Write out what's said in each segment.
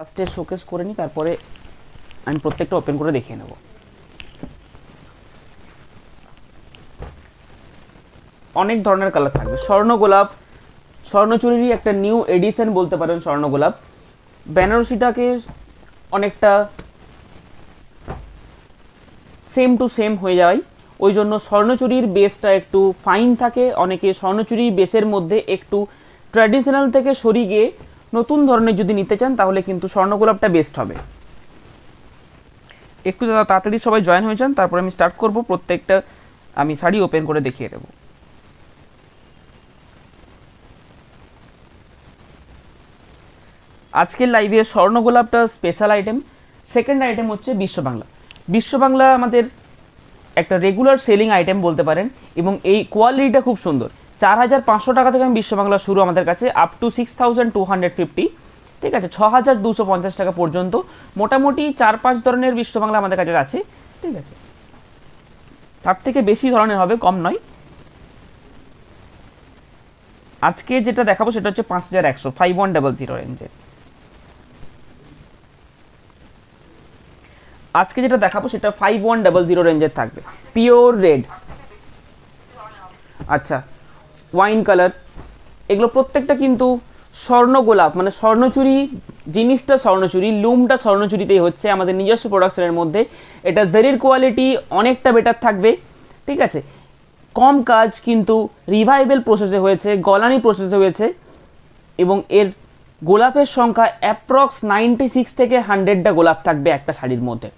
ফার্স্টে শোকেস করে নিই, তারপরে আমি প্রত্যেকটা ওপেন করে দেখিয়ে নেব। অনেক ধরনের কালার থাকবে। স্বর্ণ গোলাপ, স্বর্ণচুরিরই একটা নিউ এডিশন বলতে পারেন স্বর্ণ গোলাপ। বেনারসিটাকে অনেকটা সেম টু সেম হয়ে যায়, ওই জন্য স্বর্ণচুরির বেসটা একটু ফাইন থাকে। অনেকে স্বর্ণচুরির বেসের মধ্যে একটু ট্র্যাডিশনাল থেকে সরিয়ে গিয়ে নতুন ধরনের যদি নিতে চান তাহলে কিন্তু স্বর্ণ গোলাপটা বেস্ট হবে। একটু তাড়াতাড়ি সবাই জয়েন হয়ে যান, তারপর আমি স্টার্ট করব। প্রত্যেকটা আমি শাড়ি ওপেন করে দেখিয়ে দেবো। আজকের লাইভে স্বর্ণ গোলাপটা স্পেশাল আইটেম। সেকেন্ড আইটেম হচ্ছে বিশ্ব বাংলা। বিশ্ব বাংলা আমাদের একটা রেগুলার সেলিং আইটেম বলতে পারেন, এবং এই কোয়ালিটিটা খুব সুন্দর। 4500 টাকা থেকে আমি বিশ্ব বাংলা শুরু আমাদের কাছে, আপ টু 6250, ঠিক আছে, 6250 টাকা পর্যন্ত মোটামুটি 4-5 ধরনের বিশ্ব বাংলা আমাদের কাছে আছে, ঠিক আছে। তার থেকে বেশি ধরনের হবে, কম নয়। আজকে যেটা দেখাবো সেটা হচ্ছে 5100, 5100 রেঞ্জের। আজকে যেটা দেখাবো সেটা 5100 রেঞ্জের থাকবে, পিওর রেড। আচ্ছা, ওয়াইন কালার, এগুলো প্রত্যেকটা কিন্তু স্বর্ণ গোলাপ, মানে স্বর্ণচুরি জিনিসটা, স্বর্ণচুরি লুমটা স্বর্ণচুরিতেই হচ্ছে আমাদের নিজস্ব প্রোডাকশনের মধ্যে। এটা জারির কোয়ালিটি অনেকটা বেটার থাকবে, ঠিক আছে। কম কাজ কিন্তু রিভাইভেল প্রসেসে হয়েছে, গলানি প্রসেসে হয়েছে, এবং এর গোলাপের সংখ্যা অ্যাপ্রক্স 96 থেকে 100টা গোলাপ থাকবে একটা শাড়ির মধ্যে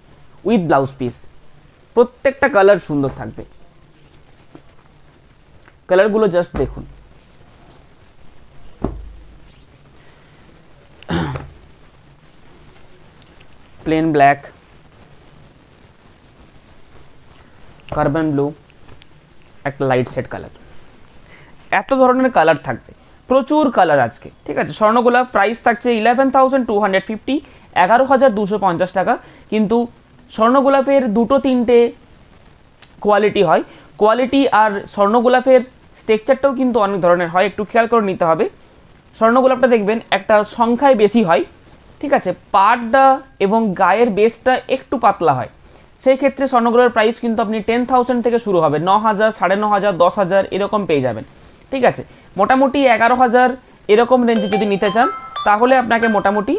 উইথ ব্লাউজ পিস। প্রত্যেকটা কালার সুন্দর থাকবে। কালারগুলো জাস্ট দেখুন। প্লেন ব্ল্যাক, কার্বন ব্লু, একটা লাইট শেড কালার, এত ধরনের কালার থাকবে, প্রচুর কালার আজকে, ঠিক আছে। স্বর্ণগোলাপ প্রাইস থাকছে 11,250, 11,250 টাকা। কিন্তু স্বর্ণগোলাপের দুটো তিনটে কোয়ালিটি হয়, কোয়ালিটি আর স্বর্ণগোলাপের স্ট্রাকচারটাও কিন্তু অনেক ধরনের হয়, একটু খেয়াল করে নিতে হবে। স্বর্ণগোলাপটা দেখবেন একটা সংখ্যায় বেশি হয়, ঠিক আছে, পাড়টা এবং গায়ের বেসটা একটু পাতলা হয়। সেই ক্ষেত্রে স্বর্ণগোলাপের প্রাইস কিন্তু আপনি 10,000 থেকে শুরু হবে, 9,000, 9,500, 10,000 এরকম পেয়ে যাবেন, ঠিক আছে। মোটামুটি 11,000 এরকম রেঞ্জে যদি নিতে চান তাহলে আপনাকে মোটামুটি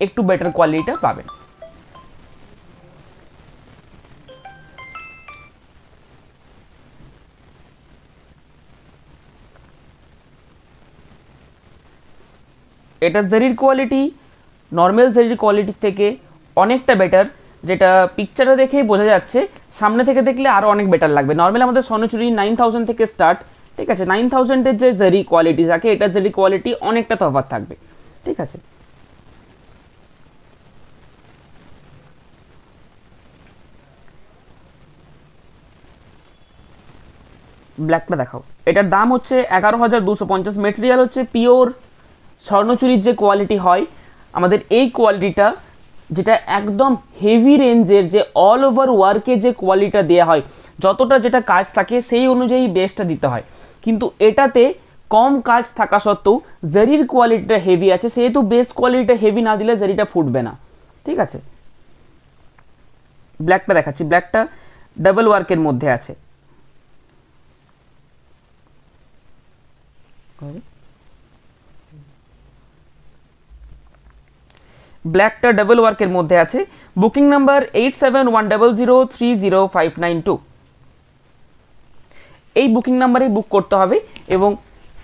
একটু বেটার কোয়ালিটিটা পাবেন। এটা জারির কোয়ালিটি নর্মাল জারির কোয়ালিটির থেকে অনেকটা বেটার, যেটা পিকচারে দেখেই বোঝা যাচ্ছে, সামনে থেকে দেখলে আরও অনেক বেটার লাগবে। নর্মাল আমাদের স্বর্ণচুরি 9,000 থেকে স্টার্ট, ঠিক আছে। 9,000-এর যে জারি কোয়ালিটি থাকে, এটা জারি কোয়ালিটি অনেকটা তফাৎ থাকবে, ঠিক আছে। ব্ল্যাকটা দেখাও। এটার দাম হচ্ছে 11,250। মেটেরিয়াল হচ্ছে পিওর স্বর্ণচুরির যে কোয়ালিটি হয় আমাদের, এই কোয়ালিটিটা যেটা একদম হেভি রেঞ্জের, যে অল ওভার ওয়ার্কে যে কোয়ালিটিটা দেওয়া হয়, যতটা যেটা কাজ থাকে সেই অনুযায়ী বেসটা দিতে হয়। কিন্তু এটাতে কম কাজ থাকা সত্ত্বেও জারির কোয়ালিটিটা হেভি আছে, সেহেতু বেস কোয়ালিটিটা হেভি না দিলে জারিটা ফুটবে না, ঠিক আছে। ব্ল্যাকটা দেখাচ্ছি, ব্ল্যাকটা ডাবল ওয়ার্কের মধ্যে আছে। ব্ল্যাকটা ডাবল ওয়ার্কের মধ্যে আছে। Booking number 8710030592। এই বুকিং নাম্বারে বুক করতে হবে এবং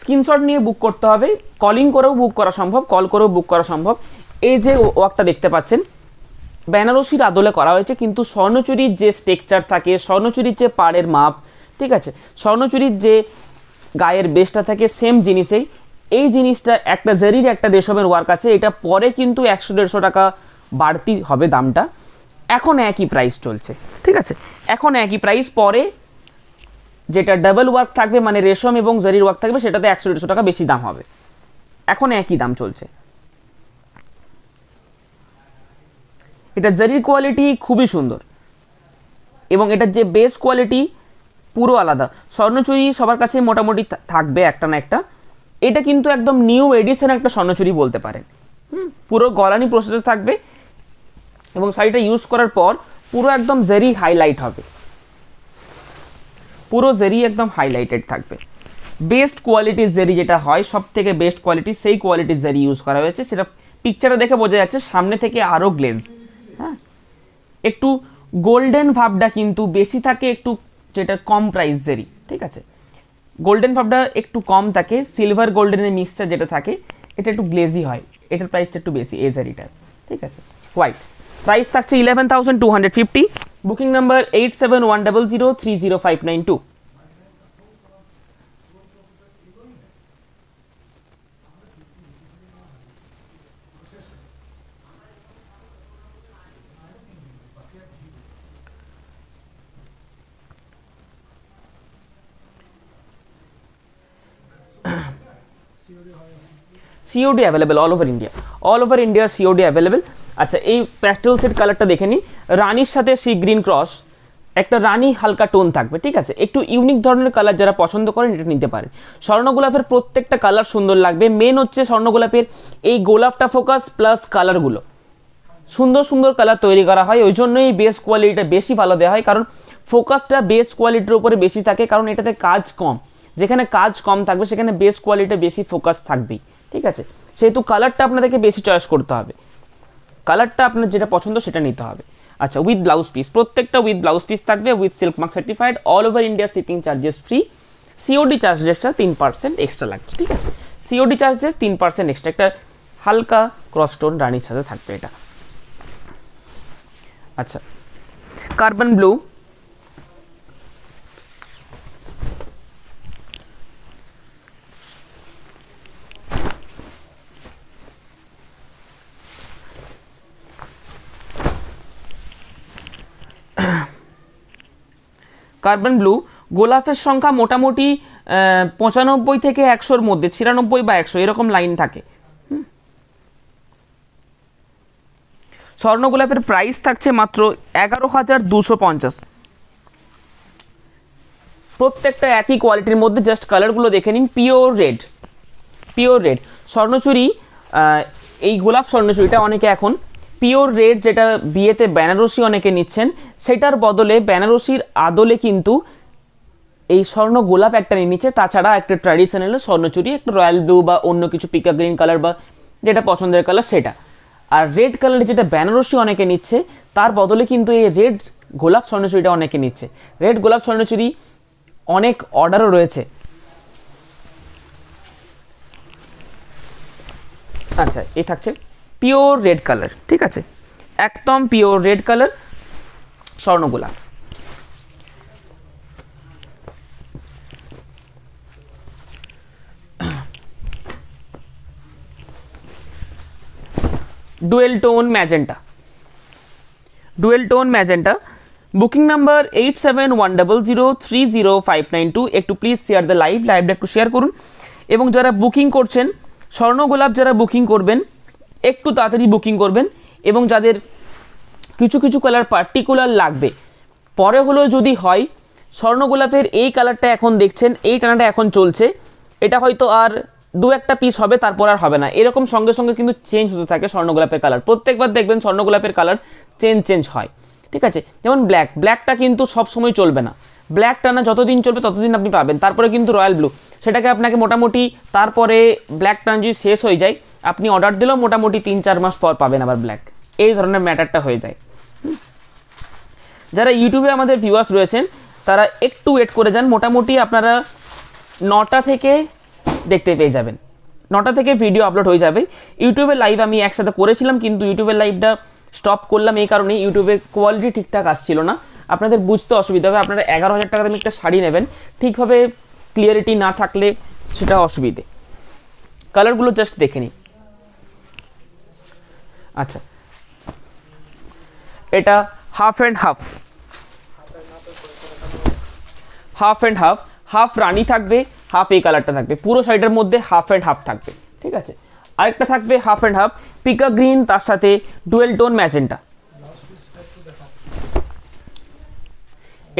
স্ক্রিনশট নিয়ে বুক করতে হবে। কলিং করেও বুক করা সম্ভব, কল করেও বুক করা সম্ভব। এই যে ওয়ার্কটা দেখতে পাচ্ছেন বেনারসির আদলে করা হয়েছে, কিন্তু স্বর্ণচুরির যে স্ট্রাকচার থাকে, স্বর্ণচুরির যে পাড়ের মাপ, ঠিক আছে, স্বর্ণচুরির যে গায়ের বেসটা থাকে, সেম জিনিসেই এই জিনিসটা একটা জারির একটা রেশমের ওয়ার্ক আছে। এটা পরে কিন্তু 100-150 টাকা বাড়তি হবে দামটা, এখন একই প্রাইস চলছে, ঠিক আছে। এখন একই প্রাইস, পরে যেটা ডাবল ওয়ার্ক থাকবে মানে রেশম এবং জারির ওয়ার্ক থাকবে সেটাতে 100-150 টাকা বেশি দাম হবে, এখন একই দাম চলছে। এটা জারির কোয়ালিটি খুবই সুন্দর এবং এটার যে বেস কোয়ালিটি পুরো আলাদা। স্বর্ণচুরি সবার কাছে মোটামুটি থাকবে একটা না একটা, এটা কিন্তু একদম নিউ এডিশন একটা স্বর্ণচুরি বলতে পারেন, পুরো গলানি প্রসেস থাকবে এবং শাড়িটা ইউজ করার পর পুরো একদম জেরি হাইলাইট হবে, পুরো জেরি একদম হাইলাইটেড থাকবে। বেস্ট কোয়ালিটির জেরি যেটা হয়, সব থেকে বেস্ট কোয়ালিটি, সেই কোয়ালিটির জেরি ইউজ করা হয়েছে। সেটা পিকচারে দেখে বোঝা যাচ্ছে, সামনে থেকে আরও গ্লেজ। হ্যাঁ, একটু গোল্ডেন ভাবটা কিন্তু বেশি থাকে একটু, যেটা কম প্রাইস জেরি, ঠিক আছে। গোল্ডেন ভাবটা একটু কম থাকে, সিলভার গোল্ডেনের মিক্সচার যেটা থাকে এটা একটু গ্লেজি হয়, এটার প্রাইসটা একটু বেশি এই জেরিটার, ঠিক আছে। হোয়াইট প্রাইস থাকছে 11,250, booking number 8710030592। COD available all over India COD available. আচ্ছা, এই প্যাস্টেল সেট কালারটা দেখে নিন, রানির সাথে সি গ্রিন ক্রস, একটা রানি হালকা টোন থাকবে, ঠিক আছে। একটু ইউনিক ধরনের কালার যারা পছন্দ করেন এটা নিতে পারেন। স্বর্ণগোলাপের প্রত্যেকটা কালার সুন্দর লাগবে, মেন হচ্ছে স্বর্ণগোলাপের এই গোলাপটা ফোকাস প্লাস কালারগুলো সুন্দর সুন্দর কালার তৈরি করা হয়, ওই জন্যই বেস্ট কোয়ালিটিটা বেশি ভালো দেওয়া হয়, কারণ ফোকাসটা বেস্ট কোয়ালিটির উপরে বেশি থাকে, কারণ এটাতে কাজ কম, যেখানে কাজ কম থাকবে সেখানে বেস্ট কোয়ালিটিটা বেশি ফোকাস থাকবেই, ঠিক আছে। সেহেতু কালারটা আপনাদেরকে বেশি চয়েস করতে হবে, কালারটা আপনার যেটা পছন্দ সেটা নিতে হবে। আচ্ছা, উইথ ব্লাউজ পিস, প্রত্যেকটা উইথ ব্লাউজ পিস থাকবে, with silk mark certified, all over India shipping charges free. COD চার্জেসটা 3% extra লাগছে, ঠিক আছে। COD চার্জেস 3% এক্সট্রা, একটা হালকা ক্রসটোন রানির সাথে থাকবে এটা। আচ্ছা, কার্বন ব্লু, কার্বন ব্লু গোলাপের সংখ্যা মোটামুটি 95 থেকে 100-র মধ্যে, 96 বা 100 এরকম লাইন থাকে। স্বর্ণ গোলাপের প্রাইস থাকছে মাত্র 11,250। প্রত্যেকটা একই কোয়ালিটির মধ্যে, জাস্ট কালারগুলো দেখে নিন। পিওর রেড স্বর্ণচুরি, এই গোলাপ স্বর্ণচুরিটা অনেকে এখন পিওর রেড, যেটা বিয়েতে বেনারসি অনেকে নিচ্ছেন, সেটার বদলে বেনারসির আদলে কিন্তু এই স্বর্ণ গোলাপ একটা নিয়ে নিচ্ছে। তাছাড়া একটা ট্র্যাডিশনাল স্বর্ণচুরি, একটা রয়্যাল ব্লু বা অন্য কিছু পিকা গ্রিন কালার বা যেটা পছন্দের কালার সেটা। আর রেড কালারের যেটা বেনারসি অনেকে নিচ্ছে, তার বদলে কিন্তু এই রেড গোলাপ স্বর্ণচুরিটা অনেকে নিচ্ছে। রেড গোলাপ স্বর্ণচুরি অনেক অর্ডারও রয়েছে। আচ্ছা, এই থাকছে পিওর রেড কালার, ঠিক আছে, একদম পিওর রেড কালার স্বর্ণ গোলাপ। Dual tone magenta, booking number 8710030592। একটু প্লিজ শেয়ার দ্য লাইভটা একটু শেয়ার করুন। এবং যারা বুকিং করছেন স্বর্ণ গোলাপ, যারা বুকিং করবেন একটু তাড়াতাড়ি বুকিং করবেন, এবং যাদের কিছু কিছু কালার পার্টিকুলার লাগবে পরে হলেও যদি হয়, স্বর্ণ গোলাপের এই কালারটা এখন দেখছেন, এই টানাটা এখন চলছে, এটা হয়তো আর 2-1টা পিস হবে, তারপর আর হবে না, এরকম সঙ্গে সঙ্গে কিন্তু চেঞ্জ হতে থাকে স্বর্ণ গোলাপের কালার। প্রত্যেকবার দেখবেন স্বর্ণ গোলাপের কালার চেঞ্জ হয়, ঠিক আছে। যেমন ব্ল্যাকটা কিন্তু সব সময় চলবে না, ব্ল্যাক টানা যতদিন চলবে ততদিন আপনি পাবেন। তারপরে কিন্তু রয়্যাল ব্লু, সেটাকে আপনাকে মোটামুটি, তারপরে ব্ল্যাক টানা যদি শেষ হয়ে যায়, আপনি অর্ডার দিলেও মোটামুটি 3-4 মাস পর পাবেন আবার ব্ল্যাক, এই ধরনের ম্যাটারটা হয়ে যায়। যারা ইউটিউবে আমাদের ভিউয়ার্স রয়েছেন তারা একটু ওয়েট করে যান, মোটামুটি আপনারা 9টা থেকে দেখতে পেয়ে যাবেন, 9টা থেকে ভিডিও আপলোড হয়ে যাবে। ইউটিউবের লাইভ আমি একসাথে করেছিলাম, কিন্তু ইউটিউবের লাইভটা স্টপ করলাম এই কারণে, ইউটিউবের কোয়ালিটি ঠিকঠাক আসছিল না, আপনাদের বুঝতে অসুবিধা হবে। আপনারা 11,000 টাকা দামে একটা শাড়ি নেবেন, ঠিকভাবে ক্লিয়ারিটি না থাকলে সেটা অসুবিধে। কালারগুলো জাস্ট দেখে নিন। আচ্ছা, এটা হাফ অ্যান্ড হাফ রানি থাকবে, হাফ এই কালারটা থাকবে, পুরো শাড়িটার মধ্যে হাফ অ্যান্ড হাফ থাকবে, ঠিক আছে। আরেকটা থাকবে half and half Pika green, তার সাথে ডুয়েল টোন ম্যাজেন্টা।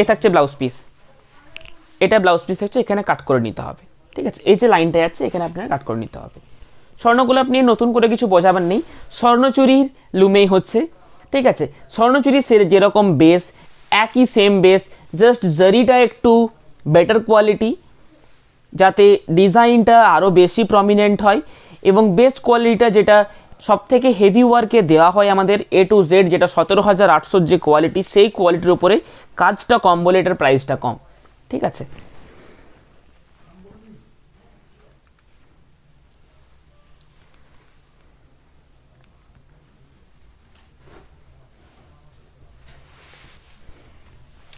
এ থাকছে ব্লাউজ পিস, এটা ব্লাউজ পিস থাকছে, এখানে কাট করে নিতে হবে, ঠিক আছে। এই যে লাইনটা যাচ্ছে এখানে আপনারা কাট করে নিতে হবে, স্বর্ণগোলাপ নিয়ে নতুন করে কিছু বোঝাবার নেই, স্বর্ণচুরির লুমেই হচ্ছে, ঠিক আছে। স্বর্ণচুরি যেরকম বেস, একই সেম বেস, জাস্ট জারিটা একটু বেটার কোয়ালিটি, যাতে ডিজাইনটা আরও বেশি প্রমিনেন্ট হয়, এবং বেস কোয়ালিটিটা যেটা সব থেকে হেভি ওয়ার্কে দেওয়া হয় আমাদের A to Z, যেটা 17,800 যে কোয়ালিটি, সেই কোয়ালিটির উপরে কাজটা কম বলে এটার প্রাইসটা কম, ঠিক আছে।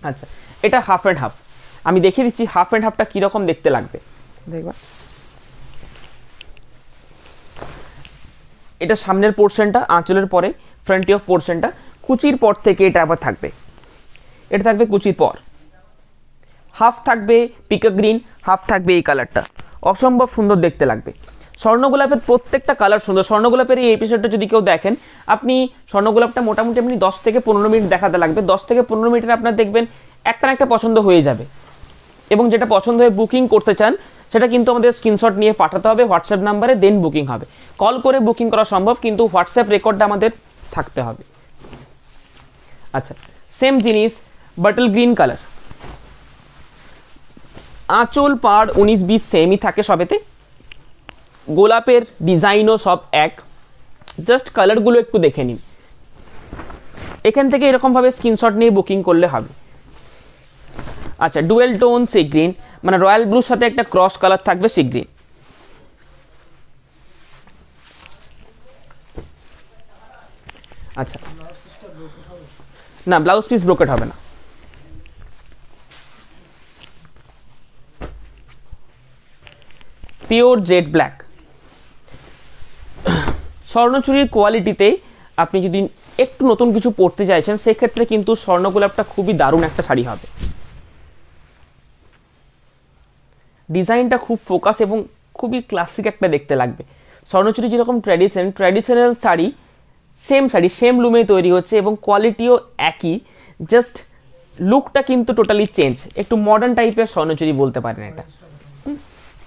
আচ্ছা, এটা হাফ অ্যান্ড হাফ, আমি দেখিয়ে দিচ্ছি হাফ অ্যান্ড হাফটা কীরকম দেখতে লাগবে দেখবা। এটা সামনের পোর্শনটা, আঁচলের পরে ফ্রন্টি অফ পোর্শনটা, কুচির পর থেকে এটা আবার থাকবে, এটা থাকবে কুচির পর, হাফ থাকবে পিকক গ্রিন, হাফ থাকবে এই কালারটা, অসম্ভব সুন্দর দেখতে লাগবে। স্বর্ণগোলাপের প্রত্যেকটা কালার সুন্দর। স্বর্ণগোলাপের এই এপিসোডটা যদি কেউ দেখেন, আপনি স্বর্ণগোলাপটা মোটামুটি আপনি 10 থেকে 15 মিনিট দেখাতে লাগবে, 10 থেকে 15 মিনিটে আপনার দেখবেন একটা না একটা পছন্দ হয়ে যাবে, এবং যেটা পছন্দ হয়ে বুকিং করতে চান সেটা কিন্তু আমাদের স্ক্রিনশট নিয়ে পাঠাতে হবে হোয়াটসঅ্যাপ নাম্বারে, দেন বুকিং হবে। কল করে বুকিং করা সম্ভব, কিন্তু হোয়াটসঅ্যাপ রেকর্ডটা আমাদের থাকতে হবে। আচ্ছা, সেম জিনিস বাটল গ্রিন কালার, আঁচল পাড় 19-20 সেমই থাকে সবেতে, গোলাপের ডিজাইনও সব এক, জাস্ট কালারগুলো একটু দেখে নিন। এখান থেকে এরকমভাবে স্ক্রিনশট নিয়ে বুকিং করলে হবে। আচ্ছা, ডুয়েল টোন সি গ্রিন, মানে রয়্যাল ব্লুর সাথে একটা ক্রস কালার থাকবে সি গ্রিন। আচ্ছা, না ব্লাউজ পিস ব্রোকেট হবে না। পিওর জেড ব্ল্যাক, স্বর্ণচুরির কোয়ালিটিতে আপনি যদি একটু নতুন কিছু পরতে চাইছেন, সেক্ষেত্রে কিন্তু স্বর্ণগোলাপটা খুবই দারুণ একটা শাড়ি হবে। ডিজাইনটা খুব ফোকাস এবং খুবই ক্লাসিক একটা দেখতে লাগবে। স্বর্ণচুরি যেরকম traditional sari, same sari same লুমে তৈরি হচ্ছে এবং কোয়ালিটিও একই, জাস্ট লুকটা কিন্তু টোটালি চেঞ্জ। একটু মডার্ন টাইপের স্বর্ণচুরি বলতে পারেন এটা,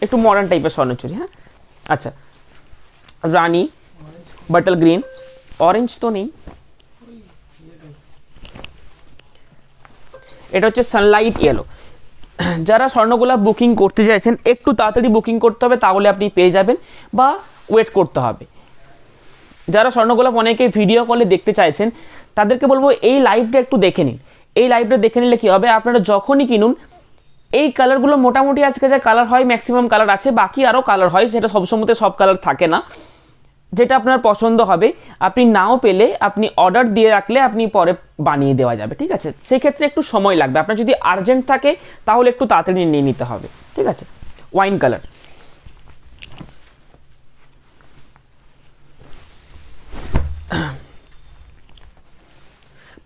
একটু মডার্ন টাইপের স্বর্ণচুরি। হ্যাঁ, আচ্ছা, রানী বাটল গ্রিন, অরেঞ্জ তো নেই, এটা হচ্ছে সানলাইট ইয়েলো। যারা স্বর্ণগোলাপ বুকিং করতে চাইছেন একটু তাড়াতাড়ি বুকিং করতে হবে, তাহলে আপনি পেয়ে যাবেন, বা ওয়েট করতে হবে। যারা স্বর্ণগোলাপ অনেকে ভিডিও কলে দেখতে চাইছেন, তাদেরকে বলবো এই লাইভটা একটু দেখে নিন। এই লাইভটা দেখে নিলে কি হবে, আপনারা যখনই কিনুন, এই কালারগুলো মোটামুটি আজকে যা কালার হয় ম্যাক্সিমাম কালার আছে, বাকি আরও কালার হয়, সেটা সবসময়তে সব কালার থাকে না। যেটা আপনার পছন্দ হবে, আপনি নাও পেলে আপনি অর্ডার দিয়ে রাখলে আপনি পরে বানিয়ে দেওয়া যাবে, ঠিক আছে। সেক্ষেত্রে একটু সময় লাগবে, আপনার যদি আর্জেন্ট থাকে তাহলে একটু তাড়াতাড়ি নিয়ে নিতে হবে, ঠিক আছে। ওয়াইন কালার,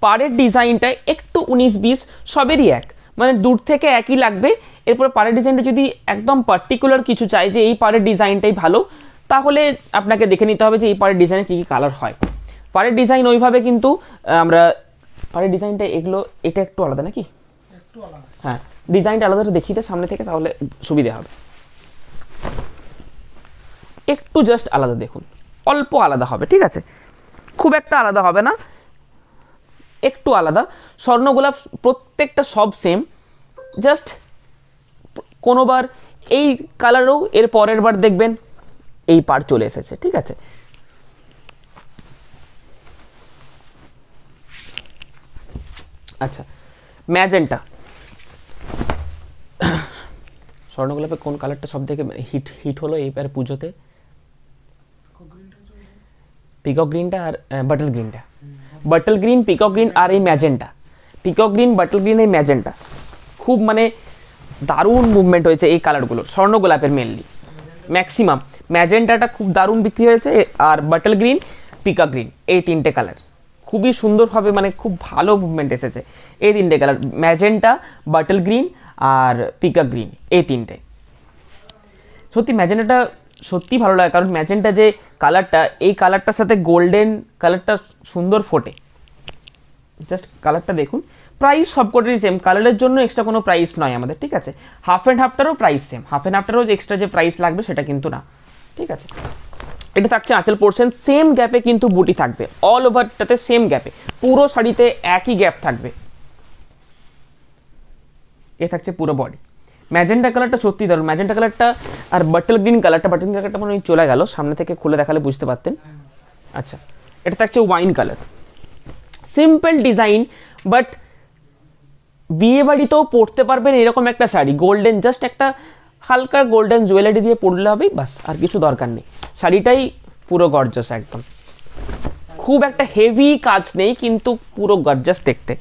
পাড়ের ডিজাইনটা একটু 19-20 সবেরই এক, মানে দূর থেকে একই লাগবে। এরপরে পাড়ের ডিজাইনটা যদি একদম পার্টিকুলার কিছু চাই যে এই পাড়ের ডিজাইনটাই ভালো, তাহলে আপনাকে দেখে নিতে হবে যে এই পাড়ের ডিজাইনে কী কী কালার হয়। পাড়ের ডিজাইন ওইভাবে কিন্তু আমরা পাড়ের ডিজাইনটা এগুলো, এটা একটু আলাদা নাকি, হ্যাঁ ডিজাইনটা আলাদা দেখিতে সামনে থেকে, তাহলে সুবিধা হবে। একটু জাস্ট আলাদা দেখুন, অল্প আলাদা হবে, ঠিক আছে, খুব একটা আলাদা হবে না, একটু আলাদা। স্বর্ণগোলাপ প্রত্যেকটা সব সেম, জাস্ট কোনোবার এই কালারও এর পরের বার দেখবেন এই পার চলে এসেছে, ঠিক আছে। আচ্ছা, ম্যাজেন্টা, স্বর্ণগোলাপে কোন কালারটা সব থেকে হিট হলো এইবার পুজোতে? পিকক গ্রিনটা আর বাটল গ্রিনটা, বাটল গ্রিন, পিকক গ্রিন আর এই magenta, peacock green, bottle green, এই ম্যাজেন্টা খুব মানে দারুণ মুভমেন্ট হয়েছে এই কালারগুলো স্বর্ণগোলাপের। মেনলি ম্যাক্সিমাম ম্যাজেন্টাটা খুব দারুণ বিক্রি হয়েছে, আর বাটল গ্রিন, পিকক গ্রিন, এই তিনটে কালার খুবই সুন্দরভাবে, মানে খুব ভালো মুভমেন্ট এসেছে এই তিনটে কালার, ম্যাজেন্টা, বাটল গ্রিন আর পিকক গ্রিন, এই তিনটে। সত্যি ম্যাজেন্টাটা সত্যি ভালো লাগে, কারণ ম্যাজেন্টা যে কালারটা, এই কালারটার সাথে গোল্ডেন কালারটা সুন্দর ফোটে। জাস্ট কালারটা দেখুন। প্রাইস সবকটারই সেম, কালারের জন্য এক্সট্রা কোনো প্রাইস নয় আমাদের, ঠিক আছে। হাফ অ্যান্ড হাফটারও প্রাইস সেম, হাফ অ্যান্ড হাফটারও এক্সট্রা যে প্রাইস লাগবে সেটা কিন্তু না, ঠিক আছে। এটা থাকছে আঁচল পোর্শন, সেম গ্যাপে কিন্তু বুটি থাকবে, অল ওভারটাতে সেম গ্যাপে, পুরো শাড়িতে একই গ্যাপ থাকবে। এ থাকছে পুরো বডি। ম্যাজেন্টা কালারটা সত্যি দারুণ, ম্যাজেন্টা কালারটা আর বাটল গ্রিন কালারটা, বাটল গ্রিন কালারটা মনে হয় চলে গেল, সামনে থেকে খুলে দেখালে বুঝতে পারতেন। আচ্ছা, এটা থাকছে wine colour, simple design, but বিয়ে বাড়িতেও পরতে পারবেন এরকম একটা শাড়ি, গোল্ডেন, জাস্ট একটা হালকা গোল্ডেন জুয়েলারি দিয়ে পরলে হবে, বাস, আর কিছু দরকার নেই। শাড়িটাই পুরো গর্জাস একদম, খুব একটা হেভি কাজ নেই কিন্তু পুরো গর্জাস দেখতে।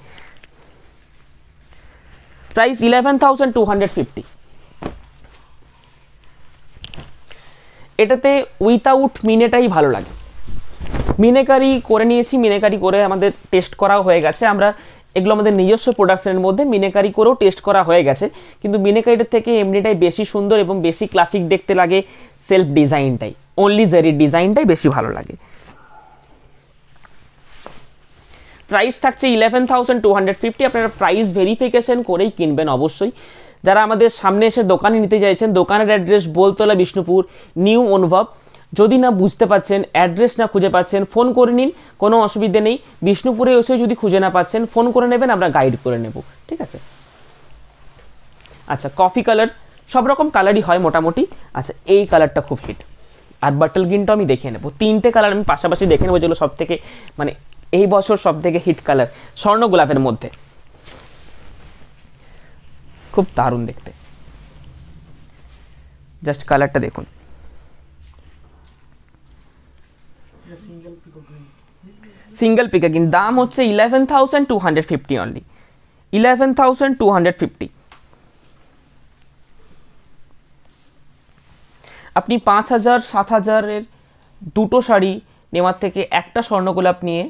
প্রাইস 11,250। এটাতে উইথাউট মিনেটাই ভালো লাগে। মিনেকারি করে নিয়েছি, মিনেকারি করে আমাদের টেস্ট করাও হয়ে গেছে, আমরা এগুলো আমাদের নিজস্ব প্রোডাকশনের মধ্যে মিনেকারি করেও টেস্ট করা হয়ে গেছে, কিন্তু মিনেকারিটার থেকে এমনিটাই বেশি সুন্দর এবং বেশি ক্লাসিক দেখতে লাগে, সেলফ ডিজাইনটাই, অনলি জেরির ডিজাইনটাই বেশি ভালো লাগে। প্রাইস থাকছে 11,250। আপনারা প্রাইস ভেরিফিকেশন করেই কিনবেন অবশ্যই। যারা আমাদের সামনে এসে দোকানে নিতে চাইছেন, দোকানের অ্যাড্রেস বোলতলা বিষ্ণুপুর, নিউ অনুভব। যদি না বুঝতে পারছেন, অ্যাড্রেস না খুঁজে পাচ্ছেন, ফোন করে নিন, কোনো অসুবিধে নেই। বিষ্ণুপুরে এসে যদি খুঁজে না পাচ্ছেন, ফোন করে নেবেন, আমরা গাইড করে নেব, ঠিক আছে। আচ্ছা, কফি কালার, সব রকম কালারই হয় মোটামুটি। আচ্ছা, এই কালারটা খুব হিট, আর বাটল গ্রিনটা আমি দেখিয়ে নেবো। তিনটে কালার আমি পাশাপাশি দেখে নেবো, যেগুলো সব থেকে মানে এই বছর সব থেকে হিট কালার, স্বর্ণ গোলাপের মধ্যে, খুব দারুণ দেখতে। জাস্ট কালারটা দেখুন, সিঙ্গেল পিকা, কিন্তু দাম হচ্ছে 11,250 অনলি, 11,250। আপনি 5,000 7,000-এর দুটো শাড়ি নেওয়ার থেকে একটা স্বর্ণ গোলাপ নিয়ে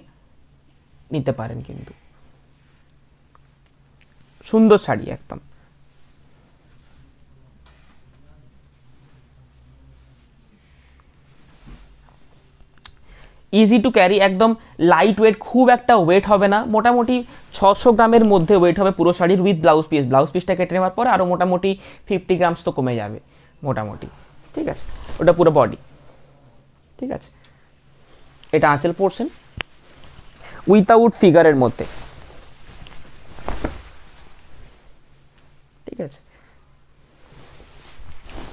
নিতে পারেন, কিন্তু সুন্দর শাড়ি একদম। ইজি টু ক্যারি, একদম লাইট ওয়েট, খুব একটা ওয়েট হবে না, মোটামুটি 600 গ্রামের মধ্যে ওয়েট হবে পুরো শাড়ির, উইথ ব্লাউজ পিস। ব্লাউজ পিসটা কেটে নেওয়ার পর আরও মোটামুটি 50 গ্রামস তো কমে যাবে মোটামুটি, ঠিক আছে। ওটা পুরো বডি, ঠিক আছে। এটা আঁচল পোর্শন উইথাউট ফিগারের মধ্যে, ঠিক আছে।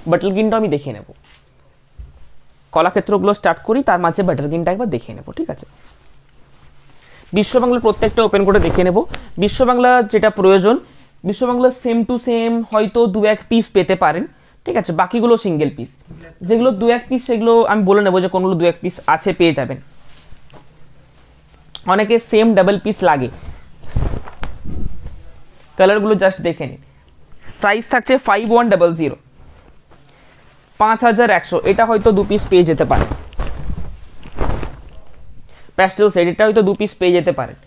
বাটল গ্রিনটা আমি দেখিয়ে নেব, কলাক্ষেত্রগুলো স্টার্ট করি, তার মাঝে বাটল গ্রিনটা একবার দেখিয়ে নেব, ঠিক আছে। বিশ্ববাংলার প্রত্যেকটা ওপেন করে দেখিয়ে নেব। বিশ্ববাংলা যেটা প্রয়োজন, বিশ্ববাংলা সেম টু সেম হয়তো 2-1 পিস পেতে পারেন, ঠিক আছে। বাকিগুলো সিঙ্গেল পিস, যেগুলো 2-1 পিস সেগুলো আমি বলে নেবো যে কোনগুলো 2-1 পিস আছে, পেয়ে যাবেন। অনেকে সেম ডাবল পিস লাগে, কালারগুলো জাস্ট দেখে নিন। প্রাইস থাকছে 5100, 5,100। এটা হয়তো 2 পিস পেয়ে যেতে পারে, প্যাস্টেল সেট, এটা হয়তো 2 পিস পেয়ে যেতে পারেন।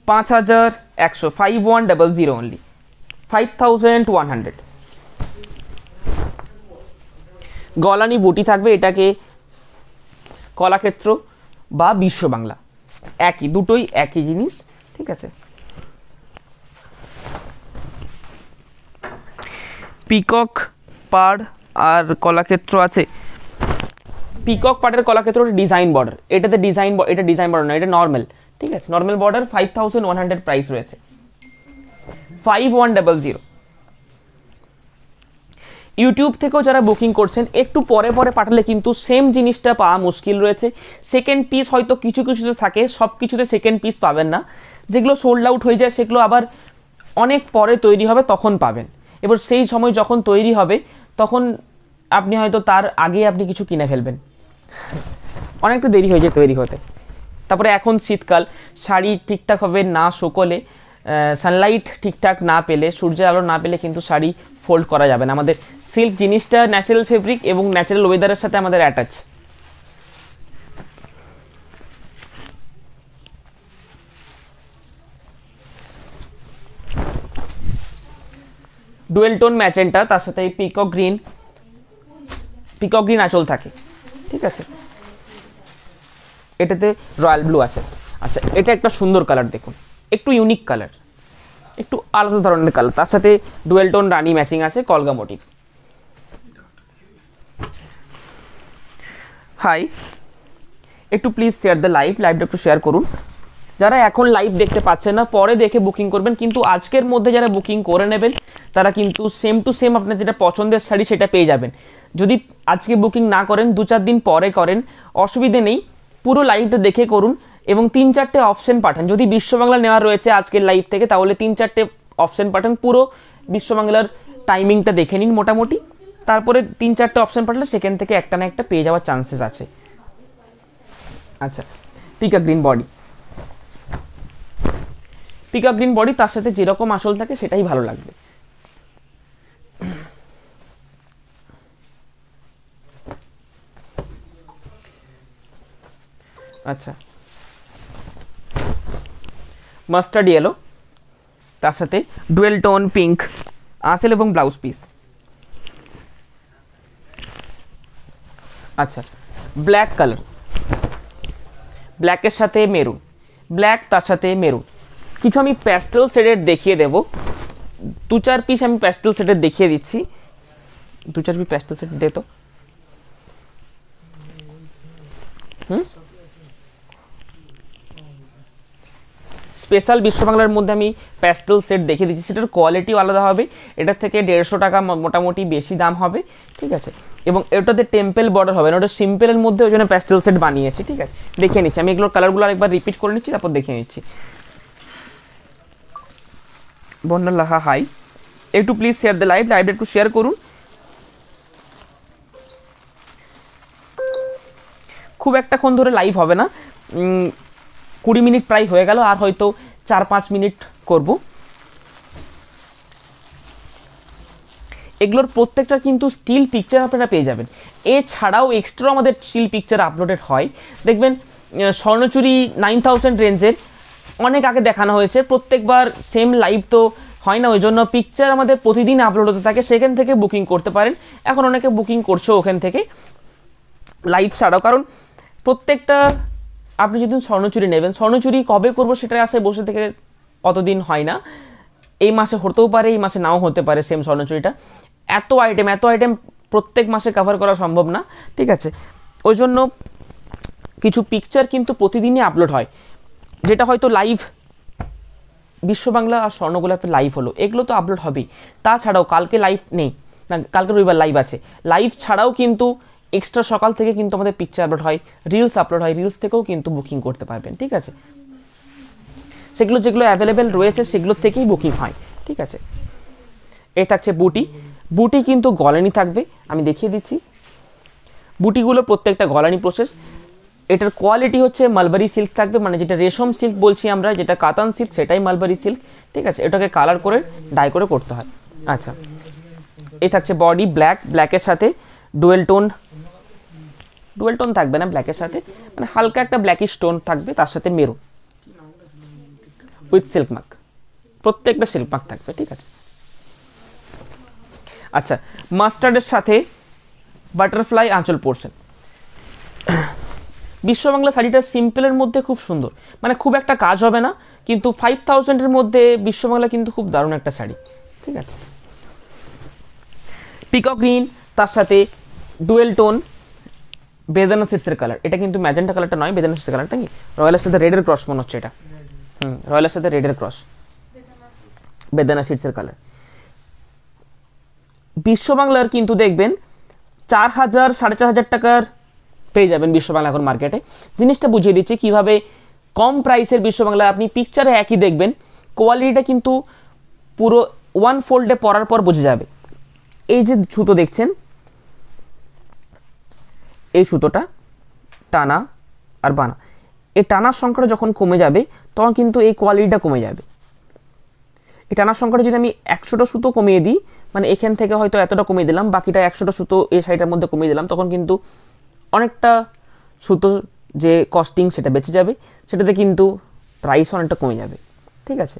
5,100, 5100 অনলি, 5,100। গলানি বুটি থাকবে, এটাকে কলাক্ষেত্র বা বিশ্ববাংলা একই, দুটোই একই জিনিস, ঠিক আছে। পিকক পাড় আর কলাক্ষেত্র আছে। পিকক পাড়ের কলাক্ষেত্র ডিজাইন বর্ডার, এটাতে ডিজাইন, এটা ডিজাইন বর্ডার না, এটা নর্মাল, ঠিক আছে। নর্মাল বর্ডার 5,100 প্রাইস রয়েছে, 5100। ইউটিউব থেকেও যারা বুকিং করছেন, একটু পরে পরে পাঠালে কিন্তু সেম জিনিসটা পাওয়া মুশকিল রয়েছে। সেকেন্ড পিস হয়তো কিছু কিছুতে থাকে, সব কিছুতে সেকেন্ড পিস পাবেন না। যেগুলো সোল্ড আউট হয়ে যায় সেগুলো আবার অনেক পরে তৈরি হবে, তখন পাবেন। এবার সেই সময় যখন তৈরি হবে তখন আপনি হয়তো তার আগে আপনি কিছু কিনে ফেলবেন, অনেকটা দেরি হয়ে যায় তৈরি হতে। তারপরে এখন শীতকাল, শাড়ি ঠিকঠাকভাবে না শুকোলে, সানলাইট ঠিকঠাক না পেলে, সূর্যের আলো না পেলে কিন্তু শাড়ি ফোল্ড করা যাবে না। আমাদের সিল্ক জিনিসটা ন্যাচারাল ফেব্রিক এবং ন্যাচারাল ওয়েদারের সাথে আমাদের অ্যাটাচ। ডুয়েল টোন ম্যাজেন্টা, তার সাথে পিকক গ্রিন আঁচল থাকে, ঠিক আছে। এটাতে রয়্যাল ব্লু আছে। আচ্ছা, এটা একটা সুন্দর কালার দেখুন, একটু ইউনিক কালার, একটু আলাদা ধরনের কালার, তার সাথে ডুয়েল টোন রানি ম্যাচিং আছে, কলগা মোটিভস। হাই, একটু প্লিজ শেয়ার দ্য লাইভটা একটু শেয়ার করুন। যারা এখন লাইভ দেখতে পাচ্ছেন না, পরে দেখে বুকিং করবেন, কিন্তু আজকের মধ্যে যারা বুকিং করে নেবেন তারা কিন্তু সেম টু সেম আপনার যেটা পছন্দের শাড়ি সেটা পেয়ে যাবেন। যদি আজকে বুকিং না করেন, 2-4 দিন পরে করেন, অসুবিধে নেই, পুরো লাইভটা দেখে করুন এবং 3-4টে অপশন পাঠান। যদি বিশ্ববাংলা নেওয়া রয়েছে আজকের লাইভ থেকে, তাহলে 3-4টে অপশন পাঠান, পুরো বিশ্ববাংলার টাইমিংটা দেখে নিন মোটামুটি, তারপরে 3-4টে অপশন পাঠালে সেখান থেকে একটা না একটা পেয়ে যাওয়ার চান্সেস আছে। আচ্ছা, Pika green body, Pika green body, তার সাথে যেরকম আসল থাকে সেটাই ভালো লাগবে। আচ্ছা, মাস্টার্ড ইয়েলো, তার সাথে ডুয়েল টোন পিঙ্ক আঁচল এবং ব্লাউজ পিস। আচ্ছা, ব্ল্যাক কালার, ব্ল্যাকের সাথে মেরুন, ব্ল্যাক তার সাথে মেরুন। কিছু আমি প্যাস্টেল শেডের দেখিয়ে দেবো, 2-4 পিস আমি প্যাস্টেল শেডের দেখিয়ে দিচ্ছি। 2-4 পিস প্যাস্টেল শেড দে তো। স্পেশাল বিশ্ববাংলার মধ্যে আমি প্যাস্টেল সেট দেখিয়ে দিচ্ছি, সেটার কোয়ালিটিও আলাদা হবে, এটার থেকে 150 টাকা মোটামুটি বেশি দাম হবে, ঠিক আছে। এবং এটাতে টেম্পল বর্ডার হবে না, ওটা সিম্পলের মধ্যে ওই জন্য প্যাস্টেল সেট বানিয়েছি, ঠিক আছে। দেখিয়ে নিচ্ছি আমি এগুলোর কালারগুলো আরেকবার রিপিট করে নিচ্ছি, তারপর দেখিয়ে নিচ্ছি। বন্যালাহা হাই, একটু প্লিজ শেয়ার দ্য লাইভটা একটু শেয়ার করুন। খুব একটাক্ষণ ধরে লাইভ হবে না, 20 মিনিট প্রায় হয়ে গেল, আর হয়তো 4-5 মিনিট করব। এগুলোর প্রত্যেকটা কিন্তু স্টিল পিকচার আপনারা পেয়ে যাবেন, এছাড়াও এক্সট্রা আমাদের স্টিল পিকচার আপলোডেড হয়। দেখবেন স্বর্ণচুরি 9000 রেঞ্জের অনেক আগে দেখানো হয়েছে, প্রত্যেকবার সেম লাইভ তো হয় না, ওই জন্য পিকচার আমাদের প্রতিদিন আপলোড হতে থাকে, সেখান থেকে বুকিং করতে পারেন। এখন অনেকে বুকিং করছো ওখান থেকে লাইভ ছাড়াও, কারণ প্রত্যেকটা আপনি যদি স্বর্ণচুরি নেবেন, স্বর্ণচুরি কবে করবো সেটা আশায় বসে থেকে অতদিন হয় না, এই মাসে হতেও পারে, এই মাসে নাও হতে পারে সেম স্বর্ণচুরিটা। এত আইটেম প্রত্যেক মাসে কভার করা সম্ভব না, ঠিক আছে। ওই জন্য কিছু পিকচার কিন্তু প্রতিদিনই আপলোড হয়, যেটা হয়তো লাইভ বিশ্ববাংলা আর স্বর্ণগোলাপের লাইভ হলো, এগুলো তো আপলোড হবেই। তাছাড়াও কালকে লাইভ নেই না, কালকে রবিবার লাইভ আছে, লাইভ ছাড়াও কিন্তু এক্সট্রা সকাল থেকে কিন্তু আমাদের পিকচার আপলোড হয়, রিলস আপলোড হয়, রিলস থেকেও কিন্তু বুকিং করতে পারবেন, ঠিক আছে। সেগুলো যেগুলো অ্যাভেলেবেল রয়েছে সেগুলো থেকেই বুকিং হয়, ঠিক আছে। এই থাকছে বুটি, বুটি কিন্তু গলানি থাকবে, আমি দেখিয়ে দিচ্ছি। বুটিগুলো প্রত্যেকটা গলানি প্রসেস, এটার কোয়ালিটি হচ্ছে মালবারি সিল্ক থাকবে, মানে যেটা রেশম সিল্ক বলছি আমরা, যেটা কাতান সিল্ক সেটাই মালবারি সিল্ক, ঠিক আছে। এটাকে কালার করে ডাই করে করতে হয়। আচ্ছা, এই থাকছে বডি ব্ল্যাক, ব্ল্যাকের সাথে ডুয়েল টোন থাকবে না, ব্ল্যাকের সাথে মানে হালকা একটা ব্ল্যাকিশ টোন থাকবে, তার সাথে মেরুন উইথ সিল্ক মার্ক, প্রত্যেকটা সিল্ক মার্ক থাকবে, ঠিক আছে। আচ্ছা, মাস্টার্ডের সাথে বাটারফ্লাই আঁচল পোর্শন। বিশ্ববাংলা শাড়িটা সিম্পলের মধ্যে খুব সুন্দর, মানে খুব একটা কাজ হবে না, কিন্তু 5000-এর মধ্যে বিশ্ববাংলা কিন্তু খুব দারুণ একটা শাড়ি, ঠিক আছে। পিকক গ্রিন, তার সাথে ডুয়েল টোন বেদানা সিডসের কালার, এটা কিন্তু ম্যাজেন্টা কালারটা নয়, বেদানা সিডসের কালারটা কি রয়্যালের সাথে রেডের ক্রস মনে হচ্ছে, এটা রয়্যালের সাথে রেডের ক্রস, বেদানা সিডসের কালার। বিশ্ববাংলার কিন্তু দেখবেন 4000-4500 টাকার পেয়ে যাবেন বিশ্ববাংলা এখন মার্কেটে। জিনিসটা বুঝিয়ে দিচ্ছি কিভাবে কম প্রাইসের বিশ্ববাংলা, আপনি পিকচারে একই দেখবেন, কোয়ালিটিটা কিন্তু পুরো ওয়ান ফোল্ডে পরার পর বুঝে যাবে। এই যে সুতো দেখছেন, এই সুতোটা টানা আর বানা, এই টানার সংখ্যাটা যখন কমে যাবে তখন কিন্তু এই কোয়ালিটিটা কমে যাবে। এই টানার সংখ্যাটা যদি আমি 100টা সুতো কমিয়ে দিই, মানে এখান থেকে হয়তো এতটা কমিয়ে দিলাম, বাকিটা 100টা সুতো এই শাড়িটার মধ্যে কমিয়ে দিলাম, তখন কিন্তু অনেকটা সুতো যে কস্টিং সেটা বেঁচে যাবে, সেটাতে কিন্তু প্রাইস অনেকটা কমে যাবে, ঠিক আছে।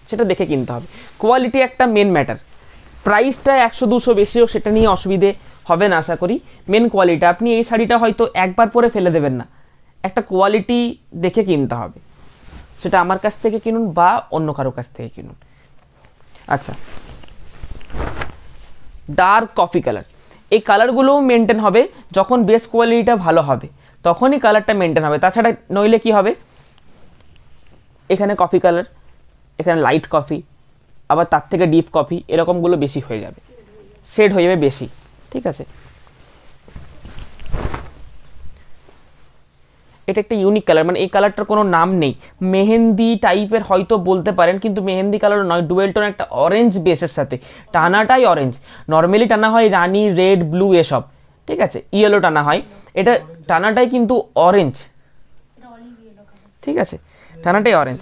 সেটা দেখে কিনতে হবে, কোয়ালিটি একটা মেন ম্যাটার। প্রাইসটা 100-200 বেশি হোক সেটা নিয়ে অসুবিধে হবে না আশা করি, মেন কোয়ালিটি। আপনি এই শাড়িটা হয়তো একবার পরে ফেলে দেবেন না, একটা কোয়ালিটি দেখে কিনতে হবে, সেটা আমার কাছ থেকে কিনুন বা অন্য কারো কাছ থেকে কিনুন। আচ্ছা, ডার্ক কফি কালার, এই কালারগুলো মেনটেন হবে যখন বেস কোয়ালিটিটা ভালো হবে, তখনই কালারটা মেনটেন হবে। তাছাড়া নইলে কি হবে, এখানে কফি কালার, এখানে লাইট কফি, আবার তার থেকে ডিপ কফি, এরকমগুলো বেশি হয়ে যাবে, শেড হয়ে যাবে বেশি। ঠিক আছে, এটা একটা ইউনিক কালার, মানে এই কালারটার কোনো নাম নেই, মেহেন্দি টাইপের হয়তো বলতে পারেন, কিন্তু মেহেন্দি কালার নয়, ডুয়েল টোন একটা অরেঞ্জ বেসের সাথে, টানাটাই অরেঞ্জ। নর্মালি টানা হয় রানি, রেড, ব্লু এসব, ঠিক আছে, ইয়েলো টানা হয়, এটা টানাটাই কিন্তু অরেঞ্জ। ঠিক আছে, টানাটাই অরেঞ্জ,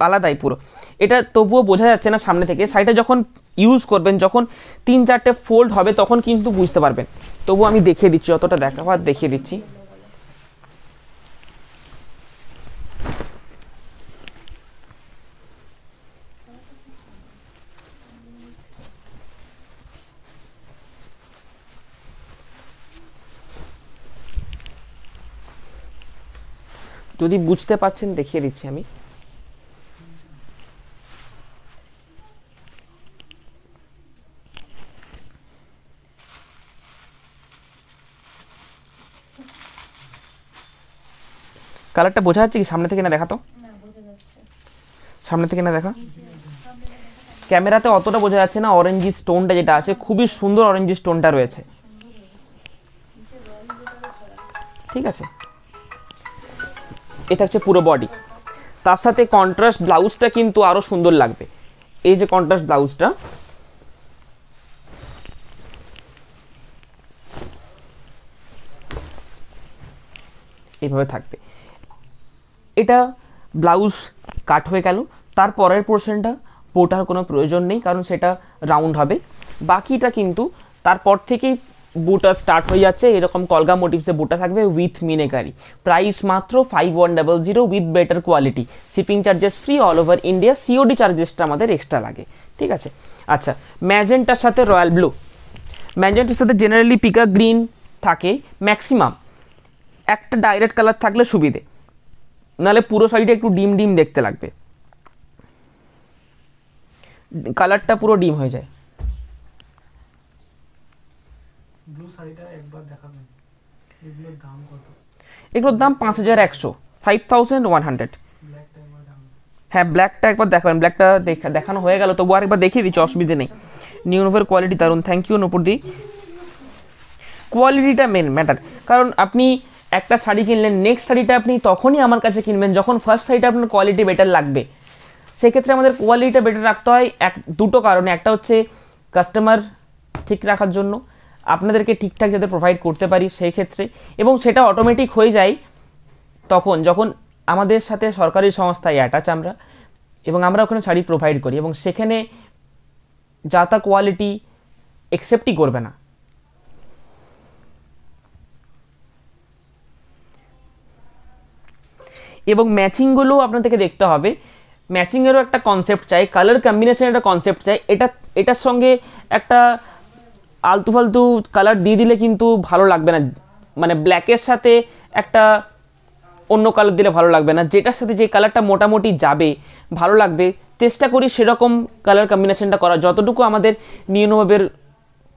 আলাদাই পুরো। এটা তবুও বোঝা যাচ্ছে না সামনে থেকে, শাড়িটা যখন ইউজ করবেন, যখন 3-4টে ফোল্ড হবে তখন কিন্তু বুঝতে পারবেন। তবু আমি দেখিয়ে দিচ্ছি, অতটা দেখাবার দেখিয়ে দিচ্ছি। যদি বুঝতে পারছেন দেখিয়ে দিচ্ছি আমি। কালারটা বোঝা যাচ্ছে কি সামনে থেকে? না দেখা তো, সামনে থেকে না দেখা, ক্যামেরাতে অতটা বোঝা যাচ্ছে না। অরেঞ্জি স্টোনটা যেটা আছে, খুবই সুন্দর অরেঞ্জি স্টোনটা রয়েছে। ঠিক আছে, এটা হচ্ছে পুরো বডি। তার সাথে কন্ট্রাস্ট ব্লাউজটা কিন্তু আরো সুন্দর লাগবে। এই যে কন্ট্রাস্ট ব্লাউজটা, এইভাবে থাকবে। এটা ব্লাউজ কাট হয়ে গেল, তার পরের পোর্শনটা বোটার কোনো প্রয়োজন নেই, কারণ সেটা রাউন্ড হবে। বাকিটা কিন্তু তারপর থেকেই বুটা স্টার্ট হয়ে যাচ্ছে। এরকম কলগা মোটিভসে বুটা থাকবে উইথ মিনেকারি। প্রাইস মাত্র 5100 with better quality. Shipping charges free all over India. COD চার্জেসটা আমাদের এক্সট্রা লাগে। ঠিক আছে, আচ্ছা, ম্যাজেন্টার সাথে রয়্যাল ব্লু, ম্যাজেন্টার সাথে জেনারেলি পিকা গ্রিন থাকে ম্যাক্সিমাম। একটা ডাইরেক্ট কালার থাকলে সুবিধে, নাহলে পুরো শাড়িটা একটু ডিম ডিম দেখতে লাগবে, কালারটা পুরো ডিম হয়ে যায়। ব্লু শাড়িটা একবার দেখাবেন, এগুলোর দাম কত? এগুলোর দাম 5100, 5100। হ্যাঁ, ব্ল্যাকটা একবার দেখাবেন, ব্ল্যাকটা দেখানো হয়ে গেল, তবু আরেকবার দেখিয়ে দিচ্ছি, অসুবিধে নেই। নিউ নোভের কোয়ালিটি দারুণ, থ্যাংক ইউ নূপুরদি। কোয়ালিটিটা মেন ম্যাটার, কারণ আপনি একটা শাড়ি কিনলেন, নেক্সট শাড়িটা আপনি তখনই আমার কাছে কিনবেন যখন ফার্স্ট শাড়িটা আপনার কোয়ালিটি বেটার লাগবে। সেক্ষেত্রে আমাদের কোয়ালিটিটা বেটার রাখতে হয় দুটো কারণে। একটা হচ্ছে কাস্টমার ঠিক রাখার জন্য, আপনাদেরকে ঠিকঠাক যাতে প্রোভাইড করতে পারি সেই ক্ষেত্রে, এবং সেটা অটোমেটিক হয়ে যায় তখন যখন আমাদের সাথে সরকারি সংস্থায় অ্যাটাচ আমরা, এবং আমরা ওখানে শাড়ি প্রোভাইড করি, এবং সেখানে যা তা কোয়ালিটি অ্যাকসেপ্টই করবে না। এবং ম্যাচিংগুলো আপনাদেরকে দেখতে হবে, ম্যাচিংয়েরও একটা কনসেপ্ট চাই, কালার কম্বিনেশনের একটা কনসেপ্ট চাই। এটার সঙ্গে একটা আলতু ফালতু কালার দিয়ে দিলে কিন্তু ভালো লাগবে না, মানে ব্ল্যাকের সাথে একটা অন্য কালার দিলে ভালো লাগবে না। যেটার সাথে যে কালারটা মোটামুটি যাবে, ভালো লাগবে, চেষ্টা করি সেরকম কালার কম্বিনেশনটা করা। যতটুকু আমাদের নিউনোভের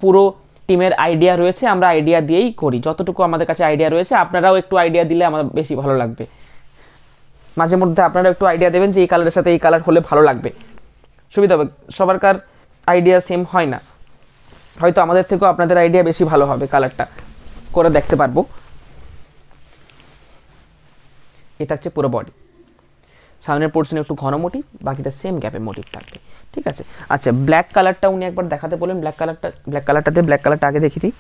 পুরো টিমের আইডিয়া রয়েছে, আমরা আইডিয়া দিয়েই করি। যতটুকু আমাদের কাছে আইডিয়া রয়েছে, আপনারাও একটু আইডিয়া দিলে আমার বেশি ভালো লাগবে। মাঝে মধ্যে আপনারা একটু আইডিয়া দেবেন যে এই কালারের সাথে এই কালার হলে ভালো লাগবে, সুবিধা হবে। সবারকার আইডিয়া সেম হয় না, হয়তো আমাদের থেকেও আপনাদের আইডিয়া বেশি ভালো হবে, কালারটা করে দেখতে পারবো। এটা হচ্ছে পুরো বডি। সামনের পোর্শনে একটু ঘন মোটিভ, বাকিটা সেম গ্যাপে মোটিভ থাকবে। ঠিক আছে, আচ্ছা, ব্ল্যাক কালারটা উনি একবার দেখাতে বলেন। ব্ল্যাক কালারটা আগে দেখি দিই।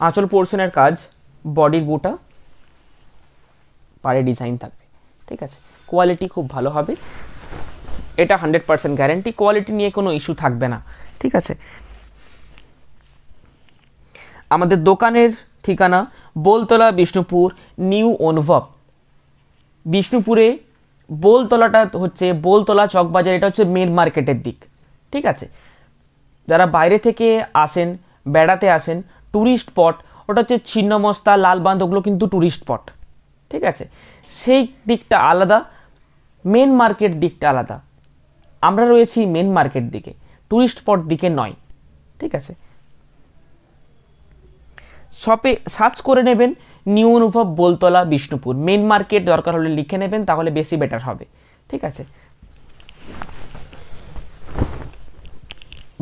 আঁচল পোর্শনের কাজ, বডির বুটা, পাড়ে ডিজাইন থাকবে। ঠিক আছে, কোয়ালিটি খুব ভালো হবে, এটা 100% গ্যারেন্টি, কোয়ালিটি নিয়ে কোনো ইস্যু থাকবে না। ঠিক আছে, আমাদের দোকানের ঠিকানা বোলতলা, বিষ্ণুপুর, নিউ অনুভব। বিষ্ণুপুরে বোলতলাটা হচ্ছে বোলতলা চকবাজার, এটা হচ্ছে মেন মার্কেটের দিক। ঠিক আছে, যারা বাইরে থেকে আসেন, বেড়াতে আসেন, ট্যুরিস্ট স্পট, ওটা হচ্ছে ছিন্নমস্তা, লালবাঁধ, ওগুলো কিন্তু ট্যুরিস্ট স্পট। ঠিক আছে, সেই দিকটা আলাদা, মেন মার্কেট দিকটা আলাদা। আমরা রয়েছি মেন মার্কেট দিকে, টুরিস্ট স্পট দিকে নয়, ঠিক আছে। শপে সার্চ করে নেবেন নিউ অনুভব বোলতলা বিষ্ণুপুর, মেন মার্কেট দরকার হলে লিখে নেবেন, তাহলে বেশি বেটার হবে, ঠিক আছে।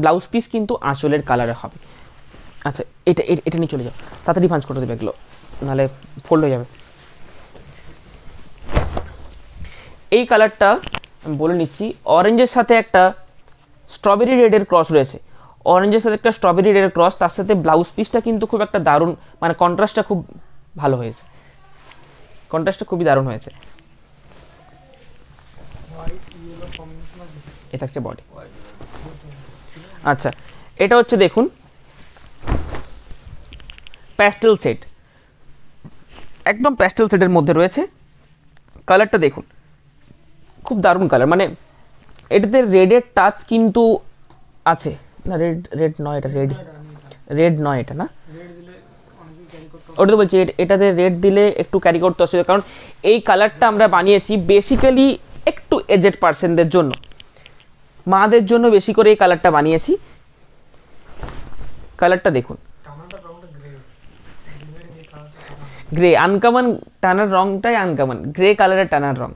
ব্লাউজ পিস কিন্তু আঁচলের কালারে হবে। আচ্ছা, এটা নিয়ে চলে যাও, তাড়াতাড়ি ভাঁজ করে দেবে এগুলো, নাহলে ফোল্ড হয়ে যাবে। এই কালারটা আমি বলে নিচ্ছি, অরেঞ্জের সাথে একটা স্ট্রবেরি রেডের ক্রস রয়েছে, অরেঞ্জের সাথে একটা স্ট্রবেরি রেডের ক্রস, তার সাথে ব্লাউজ পিসটা কিন্তু খুব একটা দারুণ, মানে কন্ট্রাস্টটা খুব ভালো হয়েছে, কন্ট্রাস্টটা খুবই দারুণ হয়েছে। এটা হচ্ছে বডি। আচ্ছা, এটা হচ্ছে দেখুন প্যাস্টেল সেট, একদম প্যাস্টেল সেটের মধ্যে রয়েছে। কালারটা দেখুন খুব দারুণ কালার, মানে এটাতে রেডের টাচ কিন্তু আছে না, রেড নয় এটা, রেড নয় এটা, না ওটা তো বলছি, এটাতে রেড দিলে একটু ক্যারি করতে অসুবিধা, কারণ এই কালারটা আমরা বানিয়েছি বেসিক্যালি একটু এজেড পার্সনদের জন্য, মাদের জন্য বেশি করে এই কালারটা বানিয়েছি। কালারটা দেখুন, গ্রে আনকমন টানার রংটাই আনকমন, গ্রে কালারের টানার রং।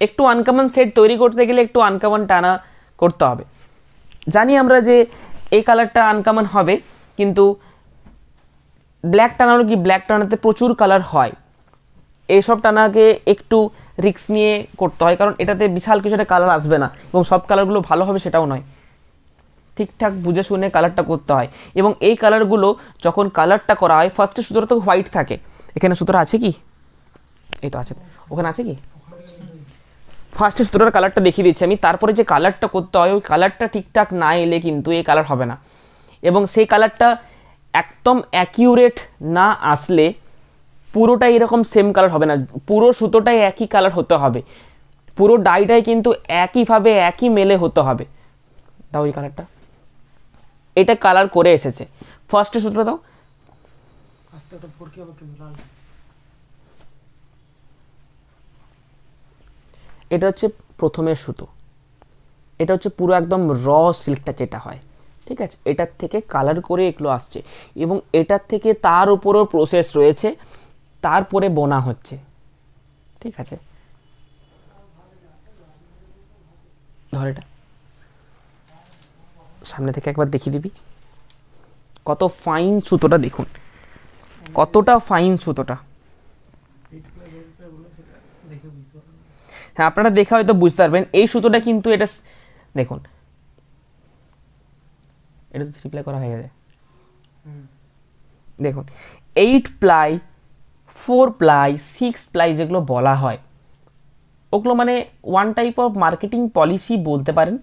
একটু আনকমন সেট তৈরি করতে গেলে একটু আনকমন টানা করতে হবে, জানি আমরা যে এই কালারটা আনকমন হবে, কিন্তু ব্ল্যাক টানানো কি, ব্ল্যাক টানাতে প্রচুর কালার হয়, এইসব টানাকে একটু রিস্ক নিয়ে করতে হয়, কারণ এটাতে বিশাল কিছু একটা কালার আসবে না, এবং সব কালারগুলো ভালো হবে সেটাও নয়, ঠিকঠাক বুঝে শুনে কালারটা করতে হয়। এবং এই কালারগুলো যখন কালারটা করা হয়, ফার্স্টে সুতোটা তো হোয়াইট থাকে, এখানে সুতোটা আছে কি, এই তো আছে, ওখানে আছে কি, ফার্স্টে সুতোটার কালারটা দেখিয়ে দিচ্ছি আমি, তারপরে যে কালারটা করতে হয় ওই কালারটা ঠিকঠাক না এলে কিন্তু এই কালার হবে না, এবং সেই কালারটা একদম অ্যাকিউরেট না আসলে পুরোটাই এরকম সেম কালার হবে না, পুরো সুতোটাই একই কালার হতে হবে, পুরো ডাইটাই কিন্তু একইভাবে একই মেলে হতে হবে। দাও এই কালারটা, এটা কালার করে এসেছে, ফার্স্টে সুতোটা দাও, এটা হচ্ছে প্রথমের সুতো, এটা হচ্ছে পুরো একদম র সিল্কটা যেটা হয়, ঠিক আছে, এটার থেকে কালার করে এগুলো আসছে, এবং এটার থেকে তার উপরও প্রসেস রয়েছে, তারপরে বোনা হচ্ছে, ঠিক আছে। ধর এটা সামনে থেকে একবার দেখিয়ে দিবি, কত ফাইন সুতোটা দেখুন, কতটা ফাইন সুতোটা। হ্যাঁ, আপনারা দেখে হয়তো বুঝতে পারবেন এই সুতোটা কিন্তু, এটা দেখুন, এটা তো 3 প্লাই করা হয়ে গেছে, দেখুন 8 প্লাই 4 প্লাই 6 প্লাই যেগুলো বলা হয়, ওগুলো মানে one type of marketing policy বলতে পারেন।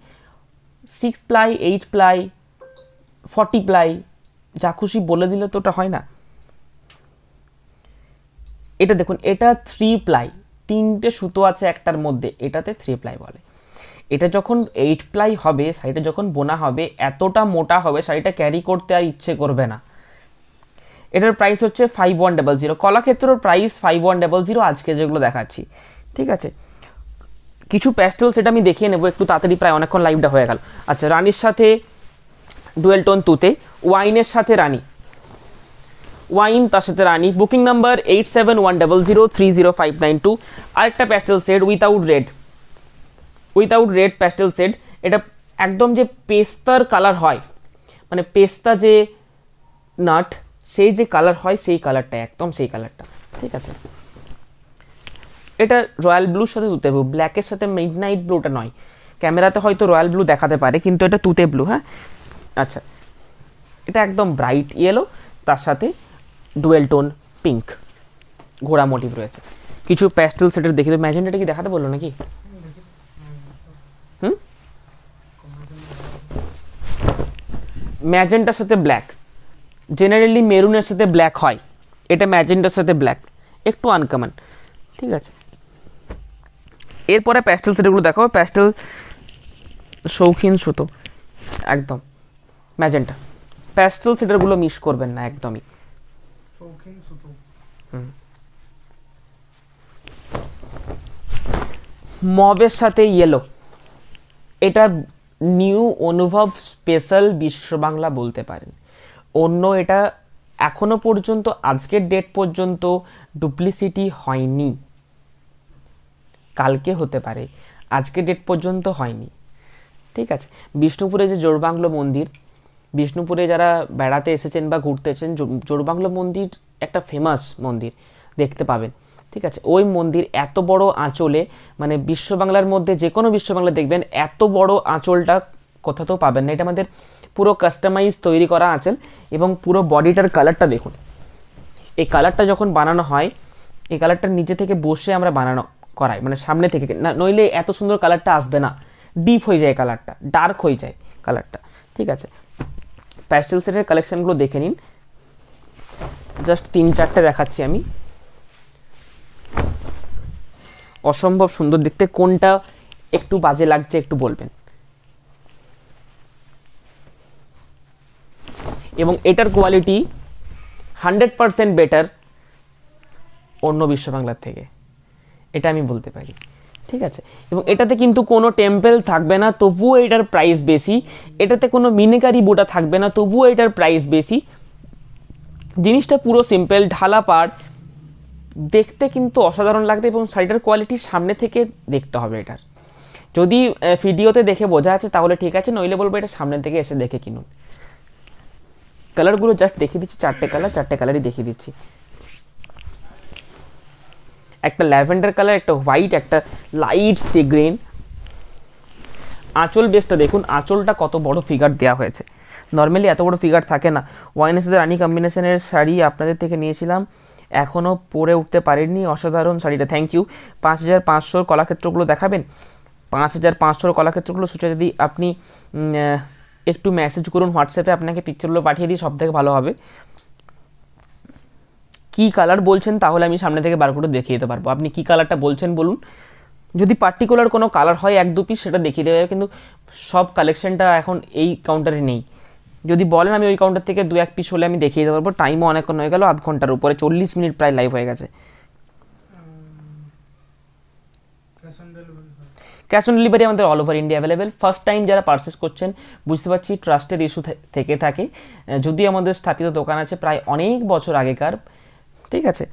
6 প্লাই 8 প্লাই 40 প্লাই যা খুশি বলে দিলে তো ওটা হয় না। এটা দেখুন, এটা 3 প্লাই, 3টে সুতো আছে একটার মধ্যে, এটাতে 3 প্লাই বলে। এটা যখন 8 প্লাই হবে, শাড়িটা যখন বোনা হবে এতটা মোটা হবে, শাড়িটা ক্যারি করতে আর ইচ্ছে করবে না। এটার প্রাইস হচ্ছে 5100, কলাক্ষেত্রর প্রাইস 5100 আজকে যেগুলো দেখাচ্ছি, ঠিক আছে। কিছু প্যাস্টেল সেটা আমি দেখিয়ে নেবো একটু তাড়াতাড়ি, প্রায় অনেকক্ষণ লাইভটা হয়ে গেল। আচ্ছা, রানির সাথে ডুয়েল টোন তুতে, ওয়াইনের সাথে রানি, ওয়াইন তার সাথে রানি, বুকিং নাম্বার 8710030592। আরেকটা pastel set without red pastel set, এটা একদম যে পেস্তার কালার হয়, মানে পেস্তা যে নাট সেই যে কালার হয় সেই কালারটা, একদম সেই কালারটা, ঠিক আছে। এটা রয়্যাল ব্লুর সাথে তুতে ব্লু, ব্ল্যাকের সাথে মিডনাইট ব্লুটা নয়, ক্যামেরাতে হয়তো রয়্যাল ব্লু দেখাতে পারে কিন্তু এটা তুতে ব্লু, হ্যাঁ। আচ্ছা, এটা একদম ব্রাইট ইয়েলো, তার সাথে ডুয়েল টোন পিঙ্ক ঘোড়া মোটিভ রয়েছে। কিছু প্যাস্টেল সেটের দেখি, তো ম্যাজেন্টাটা কি দেখাতে বললো নাকি? ম্যাজেন্টার সাথে ব্ল্যাক, জেনারেলি মেরুনের সাথে ব্ল্যাক হয়, এটা ম্যাজেন্টার সাথে ব্ল্যাক, একটু আনকমন, ঠিক আছে। এরপরে প্যাস্টেল সেটগুলো দেখো, প্যাস্টেল শৌখিন সুতো, একদম ম্যাজেন্টা, প্যাস্টেল সেটগুলো মিস করবেন না একদমই। মবের সাথে ইয়েলো, এটা নিউ অনুভব স্পেশাল বিশ্ব বাংলা বলতে পারেন। অন্য এটা এখনো পর্যন্ত আজকের ডেট পর্যন্ত ডুপ্লিসিটি হয়নি, কালকে হতে পারে, আজকের ডেট পর্যন্ত হয়নি। ঠিক আছে, বিষ্ণুপুরে যে জোড়বাংলো মন্দির, বিষ্ণুপুরে যারা বেড়াতে এসেছেন বা ঘুরতে এসেছেন, জোড়বাংলো মন্দির একটা ফেমাস মন্দির, দেখতে পাবেন। ঠিক আছে, ওই মন্দির এত বড় আঁচলে, মানে বিশ্ব বাংলার মধ্যে যে কোনো বিশ্ব বাংলা দেখবেন এত বড় আঁচলটা কোথাও পাবেন না। এটা আমাদের পুরো কাস্টমাইজ তৈরি করা আঁচল, এবং পুরো বডিটার কালারটা দেখুন। এই কালারটা যখন বানানো হয়, এই কালারটা নিচে থেকে বসে আমরা বানানো করাই, মানে সামনে থেকে না, নইলে এত সুন্দর কালারটা আসবে না, ডিপ হয়ে যায় কালারটা, ডার্ক হয়ে যায় কালারটা। ঠিক আছে, প্যাস্টেল সেটের কালেকশনগুলো দেখে নিন, জাস্ট 3-4টে দেখাচ্ছি আমি। অসম্ভব সুন্দর দেখতে, কোনটা একটু বাজে লাগছে একটু বলবেন। এবং এটার কোয়ালিটি 100% বেটার অন্য বিশ্ব বাংলার থেকে, এটা আমি বলতে পারি। ঠিক আছে, এবং এটাতে কিন্তু কোনো টেম্পেল থাকবে না, তবুও এটার প্রাইস বেশি। এটাতে কোনো মিনিকারি বুটা থাকবে না, তবুও এটার প্রাইস বেশি। জিনিসটা পুরো সিম্পল, ঢালা পাড়, দেখতে কিন্তু অসাধারণ লাগবে। এবং শাড়িটার কোয়ালিটি সামনে থেকে দেখতে হবে এটার। যদি ভিডিওতে দেখে বোঝা আছে তাহলে ঠিক আছে, নইলে বলবো এটা সামনে থেকে এসে দেখে কিনুন। কালারগুলো জাস্ট দেখিয়ে দিচ্ছি, 4টে কালার, 4টে কালারই দেখিয়ে দিচ্ছি। একটা ল্যাভেন্ডার কালার, একটা হোয়াইট, একটা লাইট সি গ্রিন। আঁচল বেসটা দেখুন, আঁচলটা কত বড় ফিগার দেওয়া হয়েছে, নর্মালি এত বড় ফিগার থাকে না। ওয়াইনের সাথে রানি কম্বিনেশনের শাড়ি আপনাদের থেকে নিয়েছিলাম, এখনও পরে উঠতে পারেননি, অসাধারণ শাড়িটা, থ্যাংক ইউ। 5500 কলাক্ষেত্রগুলো দেখাবেন, 5500 কলাক্ষেত্রগুলো সুচাদি আপনি একটু মেসেজ করুন হোয়াটসঅ্যাপে, আপনাকে পিকচারগুলো পাঠিয়ে দিই, সব থেকে ভালো হবে। কী কালার বলছেন তাহলে আমি সামনে থেকে বার করে দেখিয়ে দিতে পারবো। আপনি কী কালারটা বলছেন বলুন, যদি পার্টিকুলার কোনো কালার হয় 1-2 পিস সেটা দেখিয়ে দেওয়া যাবে, কিন্তু সব কালেকশনটা এখন এই কাউন্টারে নেই। যদি বলেন আমি ওই কাউন্টার থেকে 2-1 পিস হলে আমি দেখিয়ে দিতে পারবো। টাইমও অনেকক্ষণ হয়ে গেল, আধ ঘন্টার উপরে, 40 মিনিট প্রায় লাইভ হয়ে গেছে। ক্যাশ অন ডেলিভারি আমাদের all over India available. First time যারা পারচেস করছেন, বুঝতে পারছি ট্রাস্টের ইস্যু থেকে থাকে, যদি আমাদের স্থাপিত দোকান আছে প্রায় অনেক বছর আগেকার। ঠিক আছে,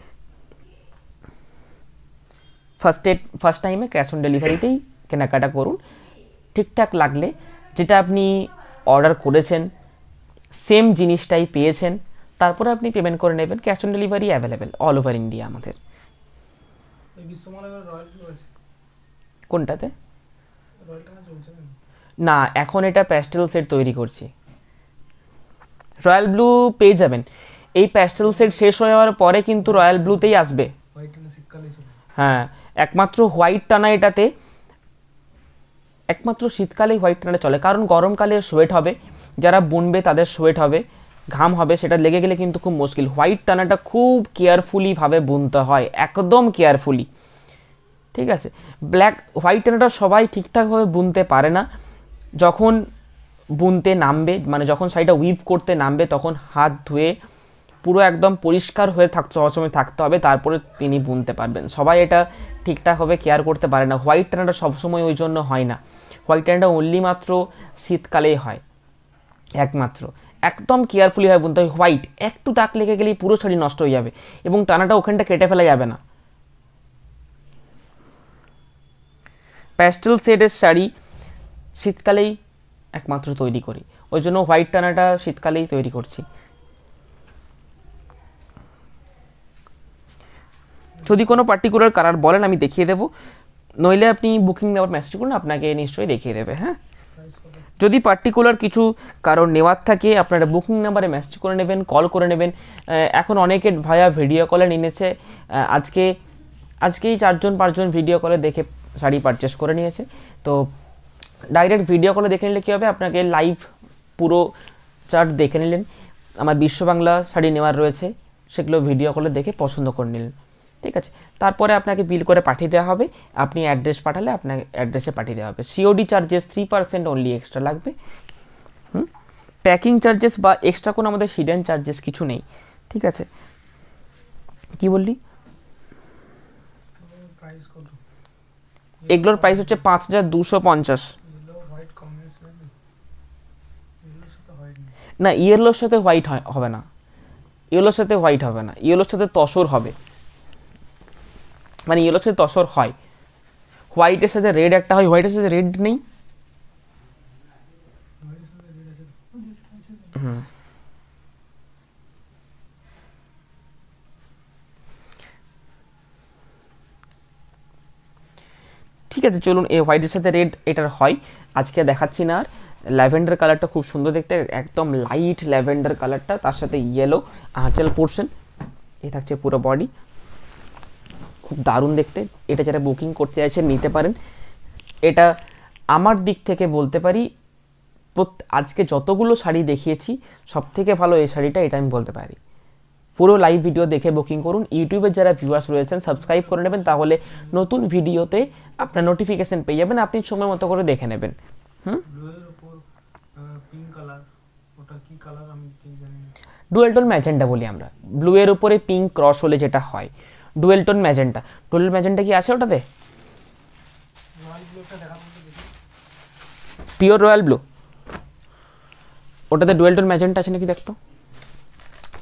ফার্স্ট টাইমে ক্যাশ অন ডেলিভারিতেই কেনাকাটা করুন। ঠিকঠাক লাগলে যেটা আপনি অর্ডার করেছেন সেম জিনিসটাই পেয়েছেন, তারপরে আপনি পেমেন্ট করে নেবেন। Cash on delivery available all over India আমাদের। কোনটাতে? না, এখন এটা প্যাস্টেল সেট তৈরি করছি। রয়্যাল ব্লু পেয়ে যাবেন, এই প্যাস্টেল সেট শেষ হয়ে যাওয়ার পরে কিন্তু রয়্যাল ব্লুতেই আসবে। হ্যাঁ, একমাত্র হোয়াইট টানা এটাতে, একমাত্র শীতকালেই হোয়াইট টানাটা চলে, কারণ গরমকালে সোয়েট হবে, যারা বুনবে তাদের সোয়েট হবে, ঘাম হবে, সেটা লেগে গেলে কিন্তু খুব মুশকিল। হোয়াইট টানাটা খুব কেয়ারফুলিভাবে বুনতে হয়, একদম কেয়ারফুলি। ঠিক আছে, হোয়াইট টানাটা সবাই ঠিকঠাকভাবে বুনতে পারে না। যখন বুনতে নামবে, মানে যখন শাড়িটা উইভ করতে নামবে, তখন হাত ধুয়ে পুরো একদম পরিষ্কার হয়ে সবসময় থাকতে হবে, তারপরে তিনি বুনতে পারবেন। সবাই এটা ঠিকঠাকভাবে কেয়ার করতে পারে না। হোয়াইট টানাটা সবসময় ওই জন্য হয় না, হোয়াইট টানাটা অনলি মাত্র শীতকালেই হয় একমাত্র। একদম কেয়ারফুলিভাবে বুনতে হয়। হোয়াইট একটু দাগ লেগে গেলেই পুরো শাড়ি নষ্ট হয়ে যাবে, এবং টানাটা ওখানটা কেটে ফেলা যাবে না। প্যাস্টেল শেডের শাড়ি শীতকালেই একমাত্র তৈরি করি, ওই জন্য হোয়াইট টানাটা শীতকালেই তৈরি করছি। যদি কোনো পার্টিকুলার কালার বলেন আমি দেখিয়ে দেবো, নইলে আপনি বুকিং নেওয়ার মেসেজ করুন, আপনাকে নিশ্চয়ই দেখিয়ে দেবে। হ্যাঁ, যদি পার্টিকুলার কিছু কারণ নেওয়ার থাকে আপনারা বুকিং নাম্বারে মেসেজ করে নেবেন, কল করে নেবেন। এখন অনেকে ভাইয়া ভিডিও কলে নিয়েছে, আজকেই 4-5জন ভিডিও কলে দেখে শাড়ি পারচেস করে নিয়েছে। তো ডাইরেক্ট ভিডিও কলে দেখে নিলে কী হবে, আপনাকে লাইভ পুরো চার্ট দেখে নিলেন, আমার বিশ্ব বাংলা শাড়ি নেওয়ার রয়েছে সেগুলো ভিডিও কলে দেখে পছন্দ করে নিলেন। ঠিক আছে, তারপরে আপনাকে বিল করে পাঠিয়ে দেওয়া হবে, আপনি অ্যাড্রেস পাঠালে আপনার অ্যাড্রেসে পাঠিয়ে দেওয়া হবে। সিওডি চার্জেস 3% অনলি এক্সট্রা লাগবে। প্যাকিং চার্জেস বা এক্সট্রা কোনো আমাদের হিডেন চার্জেস কিছু নেই। ঠিক আছে, কি বললি? এগুলোর প্রাইস হচ্ছে 5250। না, ইয়েলোর সাথে হোয়াইট হবে না, ইয়েলোর সাথে হোয়াইট হবে না, ইয়েলোর সাথে তসর হবে, মানে ইয়েলোর সাথে তসর হয়, হোয়াইটের সাথে রেড একটা হয়, হোয়াইটের সাথে রেড নেই। হুম, ঠিক আছে চলুন, এই হোয়াইটের সাথে রেড এটার হয়, আজকে দেখাচ্ছি না আর। ল্যাভেন্ডার কালারটা খুব সুন্দর দেখতে, একদম লাইট ল্যাভেন্ডার কালারটা, তার সাথে ইয়েলো আঁচল পোর্শন, এটা হচ্ছে পুরো বডি, খুব দারুণ দেখতে। এটা যারা বুকিং করতে চাইছেন নিতে পারেন। এটা আমার দিক থেকে বলতে পারি আজকে যতগুলো শাড়ি দেখিয়েছি সব থেকে ভালো এই শাড়িটা, এটা আমি বলতে পারি। পুরো লাইভ ভিডিও দেখে বুকিং করুন। ইউটিউবের যারা ভিউয়ার্স রয়েছেন সাবস্ক্রাইব করে নেবেন, তাহলে নতুন ভিডিওতে আপনার নোটিফিকেশন পেয়ে যাবেন, আপনি সময় মতো করে দেখে নেবেন। ডুয়েল টোন ম্যাজেন্টা বলি আমরা, ব্লু এর উপরে পিঙ্ক ক্রস হলে যেটা হয় dual tone magenta. Dual magenta কি আছে ওটাতে? পিওর রয়্যাল ব্লু, ওটাতে ডুয়েল টোন ম্যাজেন্টা আছে নাকি দেখতো।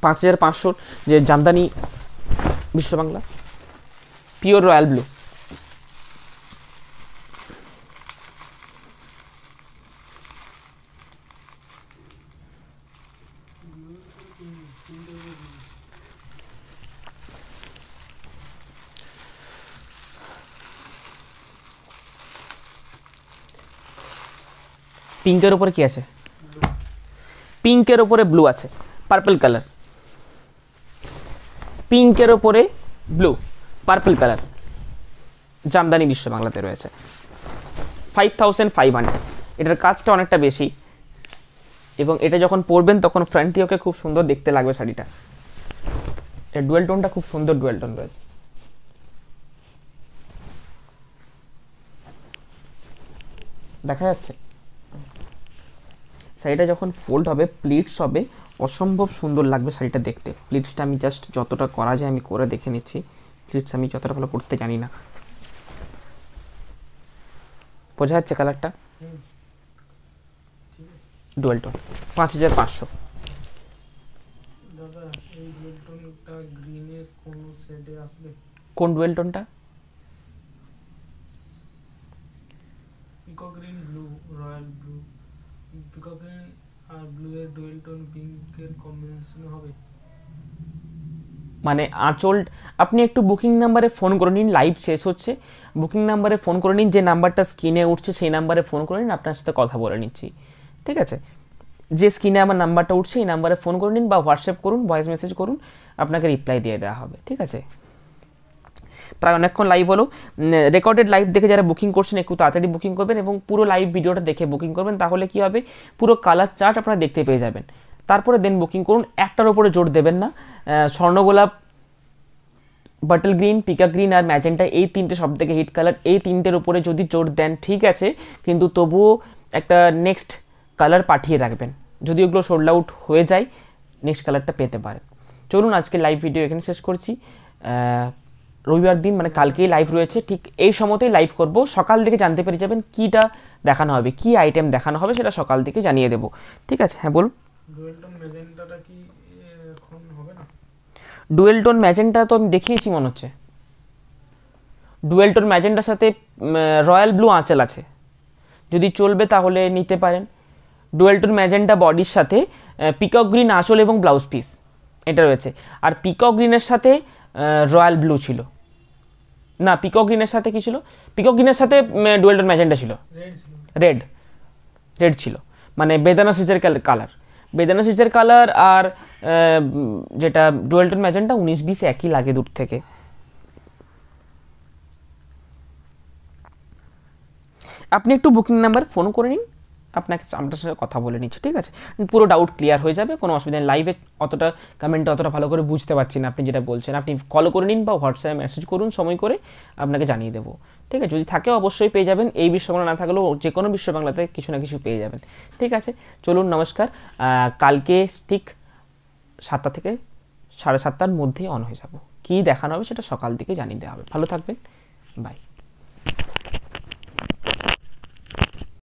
5500 যে জামদানি বিশ্ব বাংলা পিওর রয়্যাল ব্লু। পিঙ্কের উপরে কি আছে? পিঙ্কের উপরে ব্লু আছে, পার্পল কালার, পিঙ্কের ওপরে ব্লু, পার্পল কালার, জামদানি বিশ্ব বাংলাতে রয়েছে। 5500, এটার কাজটা অনেকটা বেশি, এবং এটা যখন পরবেন তখন ফ্রন্টিওকে খুব সুন্দর দেখতে লাগবে শাড়িটা। এর ডুয়েল টোনটা খুব সুন্দর ডুয়েল টোন রয়েছে। দেখা যাচ্ছে শাড়িটা যখন ফোল্ড হবে, প্লিটস হবে, অসম্ভব সুন্দর লাগবে শাড়িটা দেখতে। প্লিটসটা আমি জাস্ট যতটা করা যায় আমি করে দেখে নিচ্ছি, প্লিটস আমি যতটা ভালো করতে জানি না। বোঝা যাচ্ছে কালারটা? Dual tone 5500। কোন ডুয়েল টোনটা? Peacock green blue, royal blue, peacock green আর ব্লু এর ডুয়েল টোন পিঙ্কের কম্বিনেশন হবে। মানে আঁচল, আপনি একটু বুকিং নাম্বারে ফোন করে নিন, লাইভ শেষ হচ্ছে, বুকিং নাম্বারে ফোন করে নিন, যে নাম্বারটা স্ক্রিনে উঠছে সেই নাম্বারে ফোন করে নিন, আপনার সাথে কথা বলে নিচ্ছি, ঠিক আছে? যে স্ক্রিনে আমার নাম্বারটা উঠছে এই নাম্বারে ফোন করে নিন, বা হোয়াটসঅ্যাপ করুন, ভয়েস মেসেজ করুন, আপনাকে রিপ্লাই দিয়ে দেওয়া হবে, ঠিক আছে? প্রায় অনেকক্ষণ লাইভ হলো। রেকর্ডেড লাইভ দেখে যারা বুকিং করছেন একটু তাড়াতাড়ি বুকিং করবেন, এবং পুরো লাইভ ভিডিওটা দেখে বুকিং করবেন, তাহলে কি হবে, পুরো কালার চার্ট আপনারা দেখতে পেয়ে যাবেন। তারপরে দেন বুকিং করুন, একটার উপরে জোর দেবেন না। স্বর্ণগোলাপ, বাটল গ্রিন, পিকা গ্রিন আর ম্যাজেন্টা, এই তিনটে সব থেকে হিট কালার, এই তিনটের উপরে যদি জোর দেন ঠিক আছে, কিন্তু তবুও একটা নেক্সট কালার পাঠিয়ে রাখবেন, যদি ওগুলো সোল্ড আউট হয়ে যায় নেক্সট কালারটা পেতে পারেন। চলুন আজকে লাইভ ভিডিও এখানে শেষ করছি। রবিবার দিন মানে কালকেই লাইভ রয়েছে, ঠিক এই সময়তেই লাইভ করব, সকাল থেকে জানতে পেরে যাবেন কীটা দেখানো হবে, কী আইটেম দেখানো হবে সেটা সকাল থেকে জানিয়ে দেবো, ঠিক আছে? হ্যাঁ বলুন। ডুয়েল টোন ম্যাজেন্টাটা কি এখন হবে না? ডুয়েল টোন ম্যাজেন্টা তো আমি দেখিয়েছি মনে হচ্ছে। ডুয়েল টোন ম্যাজেন্টার সাথে রয়্যাল ব্লু আঁচল আছে, যদি চলবে তাহলে নিতে পারেন। ডুয়েল টোন ম্যাজেন্টা বডির সাথে পিকক গ্রিন আঁচল এবং ব্লাউজ পিস এটা রয়েছে, আর পিকক গ্রিনের সাথে রয়্যাল ব্লু ছিল না, পিকক গ্রিনের সাথে কি ছিল, পিকক গ্রিনের সাথে ডুয়েল টোন ম্যাজেন্টা ছিল, রেড, রেড ছিল, মানে বেদানা সুইচের কালার, বেদানা সুইচের কালার আর যেটা ডুয়েল টোন ম্যাজেন্টা 19-20 একই লাগে দূর থেকে। আপনি একটু বুকিং নাম্বার ফোন করে নিন, আপনাকে আপনার সাথে কথা বলে নিচ্ছি, ঠিক আছে? পুরো ডাউট ক্লিয়ার হয়ে যাবে, কোনো অসুবিধা নেই। লাইভে অতটা কমেন্টে অতটা ভালো করে বুঝতে পারছি না আপনি যেটা বলছেন, আপনি কল করে নিন বা হোয়াটসঅ্যাপে মেসেজ করুন, সময় করে আপনাকে জানিয়ে দেবো, ঠিক আছে? যদি থাকে অবশ্যই পেয়ে যাবেন, এই বিশ্ব বাংলা না থাকলেও যে কোনো বিশ্ব বাংলাতে কিছু না কিছু পেয়ে যাবেন, ঠিক আছে? চলুন, নমস্কার। কালকে ঠিক 7টা থেকে 7:30টার মধ্যেই অন হয়ে যাব, কী দেখানো হবে সেটা সকাল থেকে জানিয়ে দেওয়া হবে। ভালো থাকবেন, বাই।